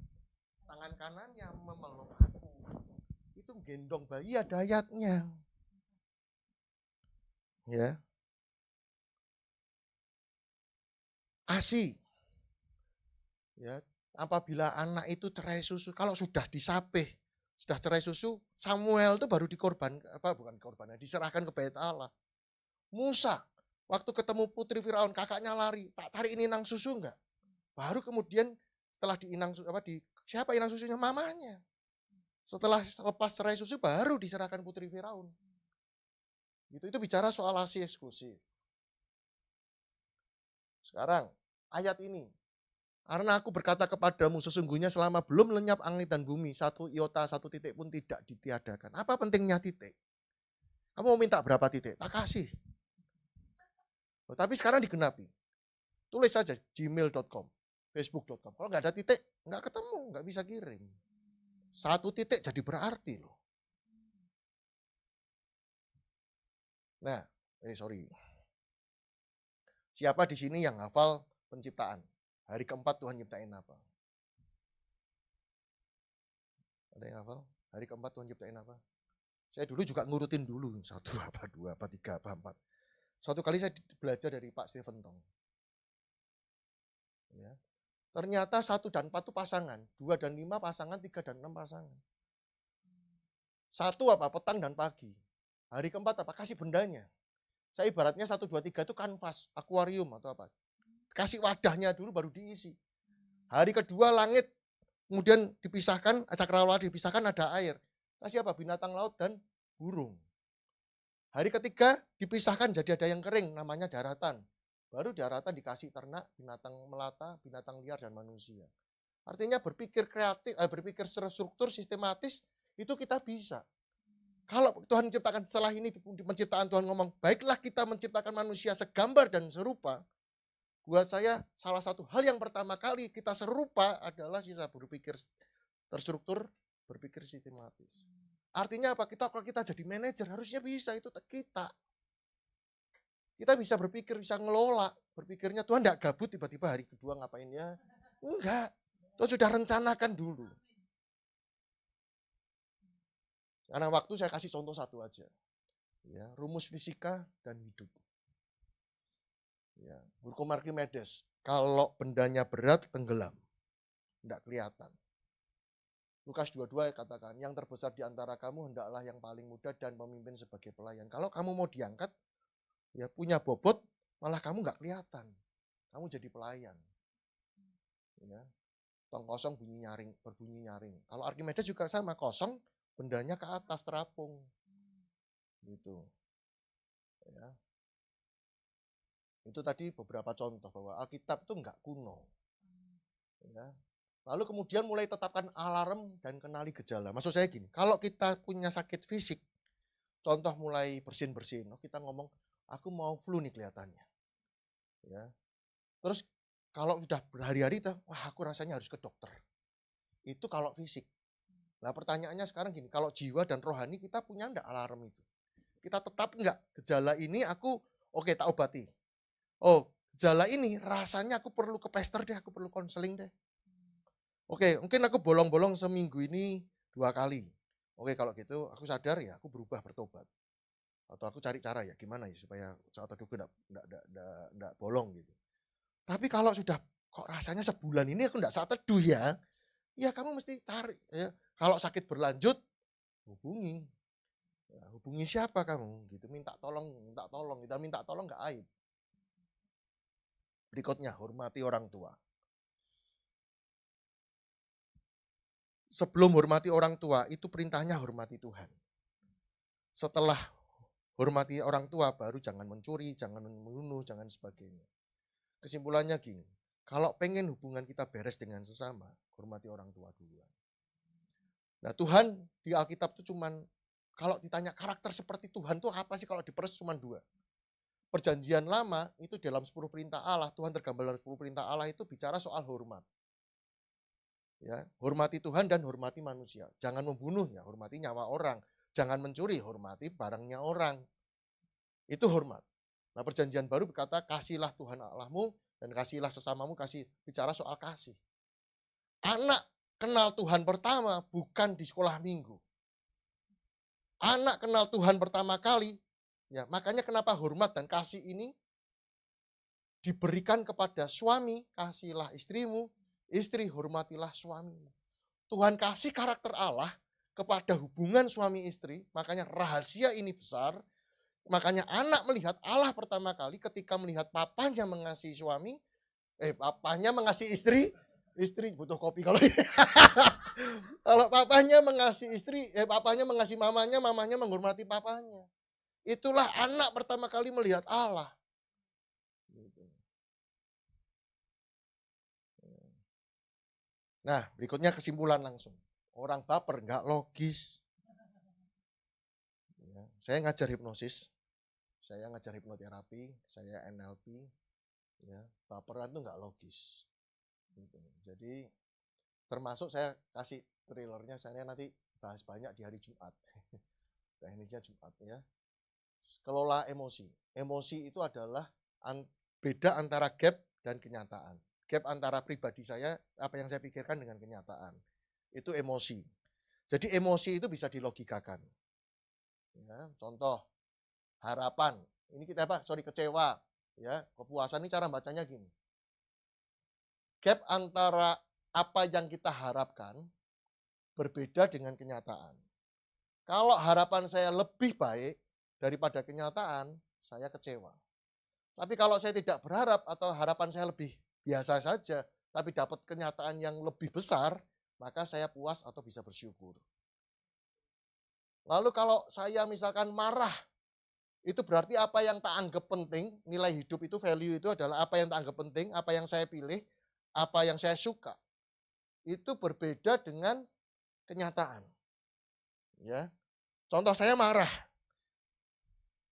Tangan kanannya memeluk aku. Itu gendong bayi ada ayatnya. Ya. ASI. Ya, apabila anak itu cerai susu, kalau sudah disapih, sudah cerai susu, Samuel itu baru diserahkan ke Bait Allah. Musa, waktu ketemu putri Firaun, kakaknya lari, tak cari ini inang susu enggak? Baru kemudian setelah siapa inang susunya? Mamanya. Setelah lepas cerai susu baru diserahkan putri Firaun. Itu bicara soal ASI eksklusif. Sekarang ayat ini, karena aku berkata kepadamu, sesungguhnya selama belum lenyap langit dan bumi, 1 iota, 1 titik pun tidak ditiadakan. Apa pentingnya titik? Kamu mau minta berapa titik? Tak kasih. Tapi sekarang digenapi. Tulis saja gmail.com, facebook.com. Kalau nggak ada titik, nggak ketemu, nggak bisa kirim. 1 titik jadi berarti loh. Nah, sorry. Siapa di sini yang hafal penciptaan? Hari keempat Tuhan nyiptain apa? Ada yang hafal? Hari keempat Tuhan ciptain apa? Saya dulu juga ngurutin dulu, 1 apa, 2 apa, 3 apa, 4. Suatu kali saya belajar dari Pak Stephen Tong. Ya. Ternyata 1 dan 4 itu pasangan, 2 dan 5 pasangan, 3 dan 6 pasangan. 1 apa? Petang dan pagi. Hari keempat apa? Kasih bendanya. Saya ibaratnya 1, 2, 3 itu kanvas, akuarium atau apa. Kasih wadahnya dulu baru diisi. Hari kedua langit, kemudian dipisahkan, cakrawala dipisahkan ada air. Kasih apa? Binatang laut dan burung. Hari ketiga dipisahkan jadi ada yang kering, namanya daratan. Baru daratan dikasih ternak, binatang melata, binatang liar, dan manusia. Artinya berpikir kreatif, berpikir secara struktur, sistematis, itu kita bisa. Kalau Tuhan menciptakan setelah ini, di penciptaan Tuhan ngomong, baiklah kita menciptakan manusia segambar dan serupa. Buat saya, salah satu hal yang pertama kali kita serupa adalah sisa berpikir terstruktur, berpikir sistematis. Artinya apa? Kalau kita jadi manajer, harusnya bisa itu kita. Kita bisa berpikir, bisa ngelola. Berpikirnya Tuhan enggak gabut tiba-tiba hari kedua ngapain ya. Enggak. Tuhan sudah rencanakan dulu. Karena waktu saya kasih contoh satu aja. Ya, rumus fisika dan hidup. Ya, hukum Archimedes. Kalau bendanya berat, tenggelam. Enggak kelihatan. Lukas 22 katakan, yang terbesar di antara kamu hendaklah yang paling muda dan pemimpin sebagai pelayan. Kalau kamu mau diangkat, ya punya bobot, malah kamu nggak kelihatan. Kamu jadi pelayan. Ya. Tong kosong bunyi nyaring, berbunyi nyaring. Kalau Archimedes juga sama, kosong, bendanya ke atas terapung. Gitu. Ya. Itu tadi beberapa contoh bahwa Alkitab itu nggak kuno. Ya. Lalu kemudian mulai tetapkan alarm dan kenali gejala. Maksud saya gini, kalau kita punya sakit fisik, contoh mulai bersin-bersin, kita ngomong, aku mau flu nih kelihatannya. Ya. Terus kalau sudah berhari-hari, wah aku rasanya harus ke dokter. Itu kalau fisik. Nah pertanyaannya sekarang gini, kalau jiwa dan rohani kita punya enggak alarm itu? Kita tetap enggak, gejala ini aku, oke tak obati. Oh gejala ini rasanya aku perlu ke pester deh, aku perlu konseling deh. Oke, mungkin aku bolong-bolong seminggu ini 2 kali. Oke, kalau gitu aku sadar ya, aku berubah bertobat. Atau aku cari cara ya, gimana ya supaya saat teduhku enggak bolong gitu. Tapi kalau sudah kok rasanya sebulan ini aku enggak saat teduh ya kamu mesti cari ya. Kalau sakit berlanjut, hubungi. Ya, hubungi siapa kamu gitu, minta tolong. Kita minta tolong enggak aib. Berikutnya, hormati orang tua. Sebelum hormati orang tua, itu perintahnya hormati Tuhan. Setelah hormati orang tua, baru jangan mencuri, jangan membunuh, jangan sebagainya. Kesimpulannya gini, kalau pengen hubungan kita beres dengan sesama, hormati orang tua duluan. Nah Tuhan di Alkitab itu cuman, kalau ditanya karakter seperti Tuhan itu apa sih kalau diperes cuma 2. Perjanjian lama itu dalam 10 perintah Allah, Tuhan tergambar dalam 10 perintah Allah itu bicara soal hormat. Ya, hormati Tuhan dan hormati manusia. Jangan membunuh ya, hormati nyawa orang. Jangan mencuri, hormati barangnya orang. Itu hormat. Nah perjanjian baru berkata, kasihlah Tuhan Allahmu dan kasihlah sesamamu, bicara soal kasih. Anak kenal Tuhan pertama bukan di sekolah minggu. Anak kenal Tuhan pertama kali, ya makanya kenapa hormat dan kasih ini diberikan kepada suami, kasihlah istrimu, istri hormatilah suamimu. Tuhan kasih karakter Allah kepada hubungan suami istri, makanya rahasia ini besar. Makanya anak melihat Allah pertama kali ketika melihat papanya mengasihi suami, papanya mengasihi istri butuh kopi kalau ini. Kalau papanya mengasihi istri, papanya mengasihi mamanya, mamanya menghormati papanya. Itulah anak pertama kali melihat Allah. Nah, berikutnya kesimpulan langsung. Orang baper nggak logis. Ya, saya ngajar hipnosis, saya ngajar hipnoterapi, saya NLP. Ya, baperan itu nggak logis. Gitu. Jadi termasuk saya kasih trailernya, saya nanti bahas banyak di hari Jumat. Teknisnya Jumat ya. Kelola emosi. Emosi itu adalah beda antara gap dan kenyataan. Gap antara pribadi saya, apa yang saya pikirkan dengan kenyataan. Itu emosi. Jadi emosi itu bisa dilogikakan. Ya, contoh, harapan. Ini kita kecewa. Ya, kepuasan ini cara bacanya gini. Gap antara apa yang kita harapkan berbeda dengan kenyataan. Kalau harapan saya lebih baik daripada kenyataan, saya kecewa. Tapi kalau saya tidak berharap atau harapan saya lebih biasa saja, tapi dapat kenyataan yang lebih besar, maka saya puas atau bisa bersyukur. Lalu kalau saya misalkan marah, itu berarti apa yang tak anggap penting, nilai hidup itu, value itu adalah apa yang tak anggap penting, apa yang saya pilih, apa yang saya suka. Itu berbeda dengan kenyataan. Ya. Contoh saya marah.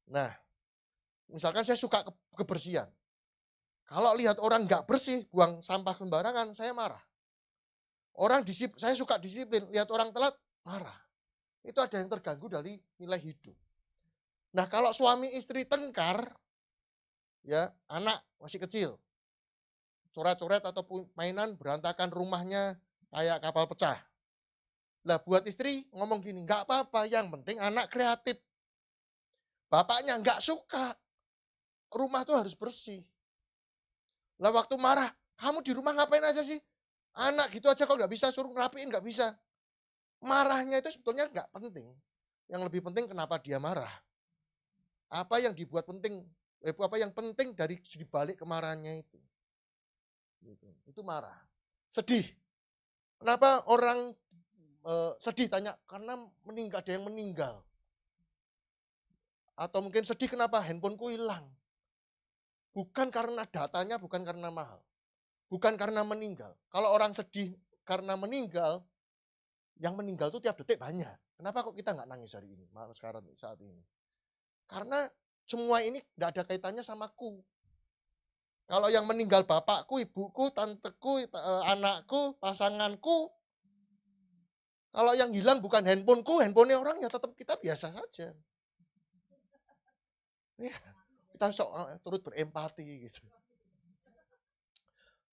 Nah, misalkan saya suka kebersihan. Kalau lihat orang nggak bersih, buang sampah sembarangan, saya marah. Saya suka disiplin, lihat orang telat, marah. Itu ada yang terganggu dari nilai hidup. Nah, kalau suami istri tengkar, ya anak masih kecil, coret-coret atau mainan berantakan rumahnya kayak kapal pecah. Lah buat istri ngomong gini, nggak apa-apa, yang penting anak kreatif. Bapaknya nggak suka, rumah tuh harus bersih. Lah waktu marah, kamu di rumah ngapain aja sih? Anak gitu aja kalau nggak bisa suruh ngerapiin nggak bisa. Marahnya itu sebetulnya nggak penting. Yang lebih penting kenapa dia marah. Apa yang dibuat penting, apa yang penting dari dibalik kemarahannya itu. Gitu. Itu marah. Sedih. Kenapa orang sedih tanya? Karena ada yang meninggal. Atau mungkin sedih kenapa handphoneku hilang. Bukan karena datanya, bukan karena mahal. Bukan karena meninggal. Kalau orang sedih karena meninggal, yang meninggal itu tiap detik banyak. Kenapa kok kita nggak nangis hari ini, malah sekarang saat ini? Karena semua ini nggak ada kaitannya sama ku. Kalau yang meninggal bapakku, ibuku, tanteku, anakku, pasanganku. Kalau yang hilang bukan handphoneku, handphonenya orang ya tetap kita biasa saja. Ya, kita turut berempati gitu.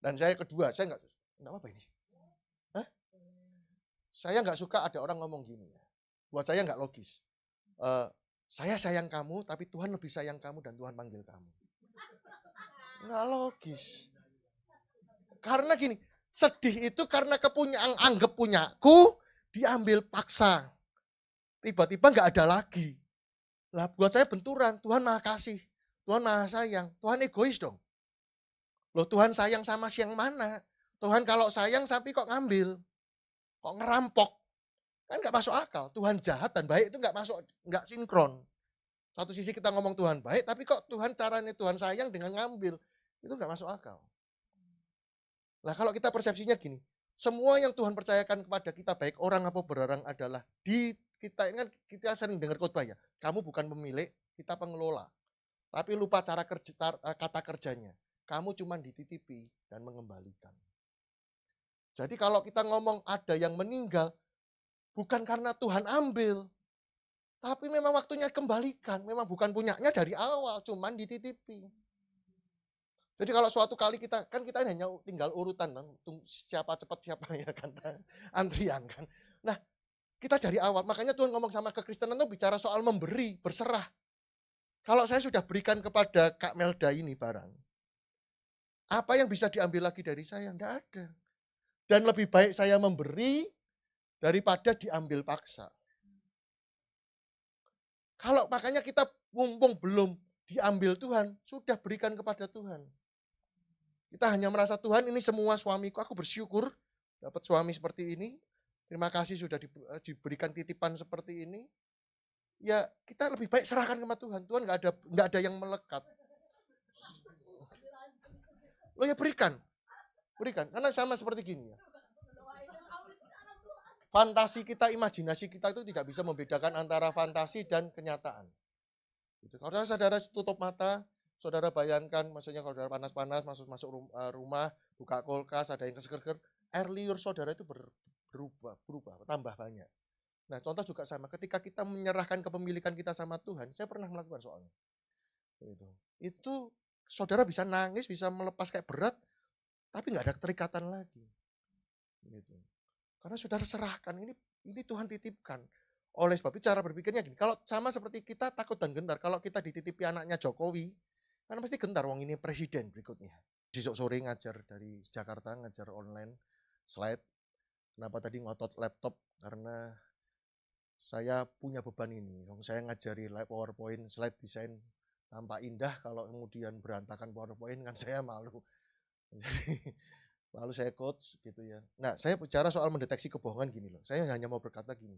Dan saya kedua, saya nggak apa ini. Hah? Saya nggak suka ada orang ngomong gini. Buat saya nggak logis. Saya sayang kamu, tapi Tuhan lebih sayang kamu dan Tuhan panggil kamu. Nggak logis. Karena gini, sedih itu karena anggap punyaku, diambil paksa. Tiba-tiba nggak ada lagi. Lah buat saya benturan, Tuhan maha kasih, Tuhan maha sayang, Tuhan egois dong. Loh Tuhan sayang sama siang mana? Tuhan kalau sayang tapi kok ngambil, kok ngerampok. Kan nggak masuk akal. Tuhan jahat dan baik itu nggak sinkron. Satu sisi kita ngomong Tuhan baik, tapi kok Tuhan caranya Tuhan sayang dengan ngambil. Itu nggak masuk akal. Nah kalau kita persepsinya gini, semua yang Tuhan percayakan kepada kita, baik orang atau berorang adalah kita ini kan kita sering dengar khotbah ya, kamu bukan pemilik, kita pengelola. Tapi lupa kata kerjanya. Kamu cuma dititipi dan mengembalikan. Jadi kalau kita ngomong ada yang meninggal, bukan karena Tuhan ambil, tapi memang waktunya kembalikan. Memang bukan punyanya dari awal, cuman dititipi. Jadi kalau suatu kali kita hanya tinggal urutan, siapa cepat siapa ya kan, antrian kan. Nah, kita dari awal, makanya Tuhan ngomong sama kekristenan itu bicara soal memberi, berserah. Kalau saya sudah berikan kepada Kak Melda ini barang, apa yang bisa diambil lagi dari saya? Tidak ada. Dan lebih baik saya memberi daripada diambil paksa. Kalau makanya kita mumpung belum diambil Tuhan, sudah berikan kepada Tuhan. Kita hanya merasa Tuhan ini semua suamiku, aku bersyukur dapat suami seperti ini. Terima kasih sudah diberikan titipan seperti ini. Ya kita lebih baik serahkan sama Tuhan. Tuhan nggak ada yang melekat. Lo ya berikan, karena sama seperti gini ya. Fantasi kita, imajinasi kita itu tidak bisa membedakan antara fantasi dan kenyataan. Gitu. Kalau saudara tutup mata, saudara bayangkan, maksudnya kalau saudara panas-panas masuk rumah, buka kulkas, ada yang keseger-ger, air liur saudara itu berubah, tambah banyak. Nah contoh juga sama, ketika kita menyerahkan kepemilikan kita sama Tuhan, saya pernah melakukan soalnya. Itu saudara bisa nangis, bisa melepas kayak berat, tapi nggak ada keterikatan lagi. Gitu. Karena saudara serahkan, ini Ini Tuhan titipkan. Oleh sebab itu cara berpikirnya gini, kalau sama seperti kita takut dan gentar, kalau kita dititipi anaknya Jokowi, kan pasti gentar, wong ini presiden berikutnya. Besok sore ngajar dari Jakarta, ngajar online, slide. Kenapa tadi ngotot laptop? Karena saya punya beban ini. Saya ngajari PowerPoint, slide desain tampak indah, kalau kemudian berantakan PowerPoint kan saya malu. Jadi lalu saya coach gitu ya. Nah, saya bicara soal mendeteksi kebohongan gini loh. Saya hanya mau berkata gini.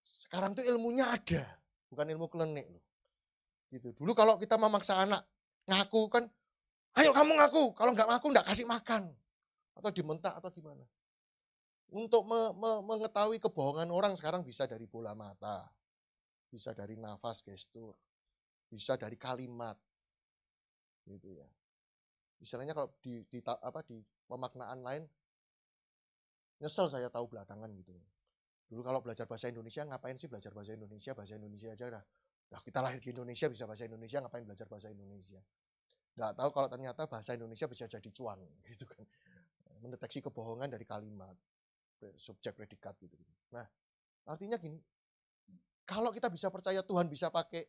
Sekarang tuh ilmunya ada, bukan ilmu klinik loh. Gitu. Dulu kalau kita memaksa anak ngaku kan, ayo kamu ngaku, kalau nggak ngaku nggak kasih makan. Atau dimentak atau gimana. Untuk mengetahui kebohongan orang sekarang bisa dari bola mata, bisa dari nafas gestur, bisa dari kalimat. Gitu ya. Misalnya kalau di pemaknaan lain, nyesel saya tahu belakangan gitu. Dulu kalau belajar bahasa Indonesia, ngapain sih belajar bahasa Indonesia aja dah. Nah, kita lahir di Indonesia bisa bahasa Indonesia, ngapain belajar bahasa Indonesia. Nggak tahu kalau ternyata bahasa Indonesia bisa jadi cuan gitu kan. Mendeteksi kebohongan dari kalimat, subjek predikat gitu. Nah, artinya gini, kalau kita bisa percaya Tuhan bisa pakai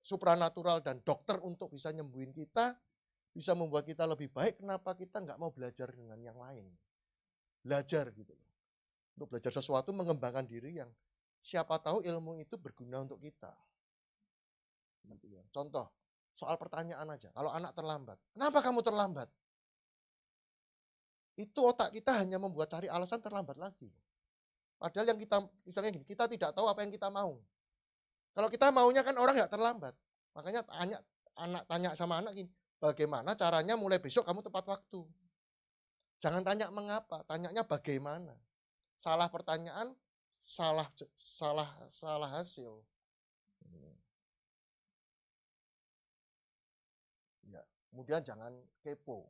supranatural dan dokter untuk bisa nyembuhin kita, bisa membuat kita lebih baik, kenapa kita nggak mau belajar dengan yang lain? Belajar gitu. Untuk belajar sesuatu, mengembangkan diri yang siapa tahu ilmu itu berguna untuk kita. Gitu ya. Contoh, soal pertanyaan aja. Kalau anak terlambat, kenapa kamu terlambat? Itu otak kita hanya membuat cari alasan terlambat lagi. Padahal yang kita, misalnya gini, kita tidak tahu apa yang kita mau. Kalau kita maunya kan orang nggak terlambat. Makanya tanya sama anak gini, bagaimana caranya mulai besok kamu tepat waktu? Jangan tanya mengapa, tanyanya bagaimana. Salah pertanyaan, salah hasil. Ya, kemudian jangan kepo.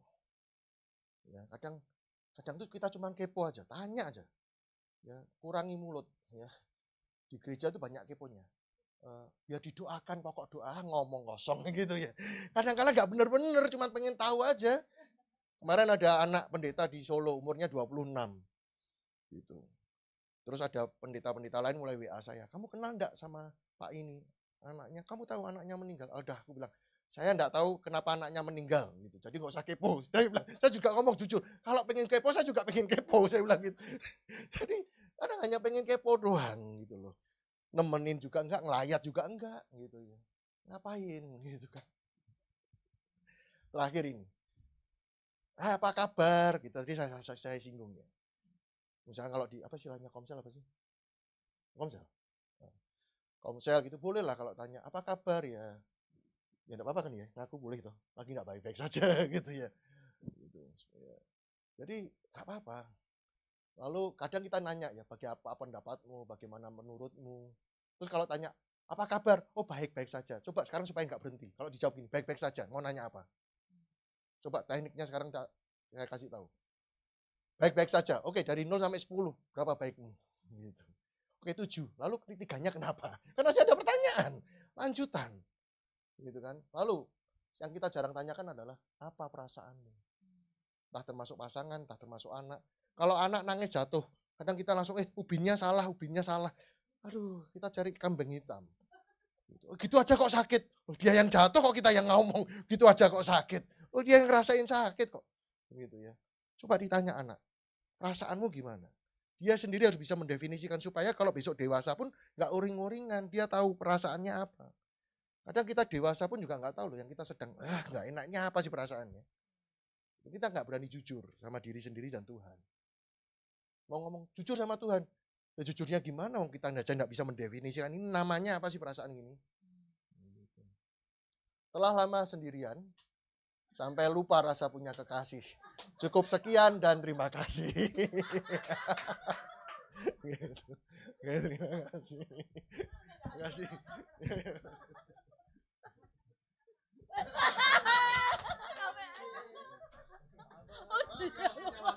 Ya, kadang tuh kita cuma kepo aja, tanya aja. Ya, kurangi mulut ya. Di gereja itu banyak keponya. Biar didoakan, pokok doa ngomong kosong gitu ya. Kadang-kadang nggak bener-bener, cuma pengen tahu aja. Kemarin ada anak pendeta di Solo, umurnya 26. Gitu. Terus ada pendeta-pendeta lain mulai WA saya, kamu kenal enggak sama Pak ini? Anaknya, kamu tahu anaknya meninggal? Udah, aku bilang, saya enggak tahu kenapa anaknya meninggal. Gitu. Jadi nggak usah kepo. Saya juga ngomong jujur, kalau pengen kepo, saya juga pengen kepo. Saya bilang gitu. Jadi kadang hanya pengen kepo doang gitu loh. Nemenin juga enggak, ngelayat juga enggak gitu ya. Ngapain gitu kan. Terakhir ini. Apa kabar? Gitu. Tadi saya singgung ya. Misalnya kalau di apa istilahnya Komsel apa sih? Komsel. Komsel gitu boleh lah kalau tanya apa kabar ya. Ya enggak apa-apa kan ya. Ngaku boleh toh. Lagi enggak baik-baik saja gitu ya. Gitu. Jadi enggak apa-apa. Lalu kadang kita nanya ya, apa pendapatmu, bagaimana menurutmu. Terus kalau tanya, apa kabar? Oh baik-baik saja. Coba sekarang supaya nggak berhenti. Kalau dijawab gini, baik-baik saja. Mau nanya apa? Coba tekniknya sekarang saya kasih tahu. Baik-baik saja. Oke, dari 0 sampai 10, berapa baikmu? Gitu. Oke, 7. Lalu ketiganya kenapa? Kan masih ada pertanyaan. Lanjutan. Gitu kan. Lalu, yang kita jarang tanyakan adalah, apa perasaanmu? Entah termasuk pasangan, entah termasuk anak. Kalau anak nangis jatuh, kadang kita langsung, ubinnya salah, ubinnya salah. Aduh, kita cari kambing hitam. Gitu aja kok sakit. Dia yang jatuh kok kita yang ngomong. Gitu aja kok sakit. Dia yang ngerasain sakit kok. Gitu ya. Coba ditanya anak, perasaanmu gimana? Dia sendiri harus bisa mendefinisikan supaya kalau besok dewasa pun nggak uring-uringan. Dia tahu perasaannya apa. Kadang kita dewasa pun juga nggak tahu loh yang kita sedang, nggak enaknya apa sih perasaannya. Kita nggak berani jujur sama diri sendiri dan Tuhan. Mau ngomong jujur sama Tuhan. Ya jujurnya gimana? Kita nggak bisa mendefinisikan ini namanya apa sih perasaan ini. Telah lama sendirian, sampai lupa rasa punya kekasih. Cukup sekian dan terima kasih. Gitu. Terima kasih. Terima kasih. Oh,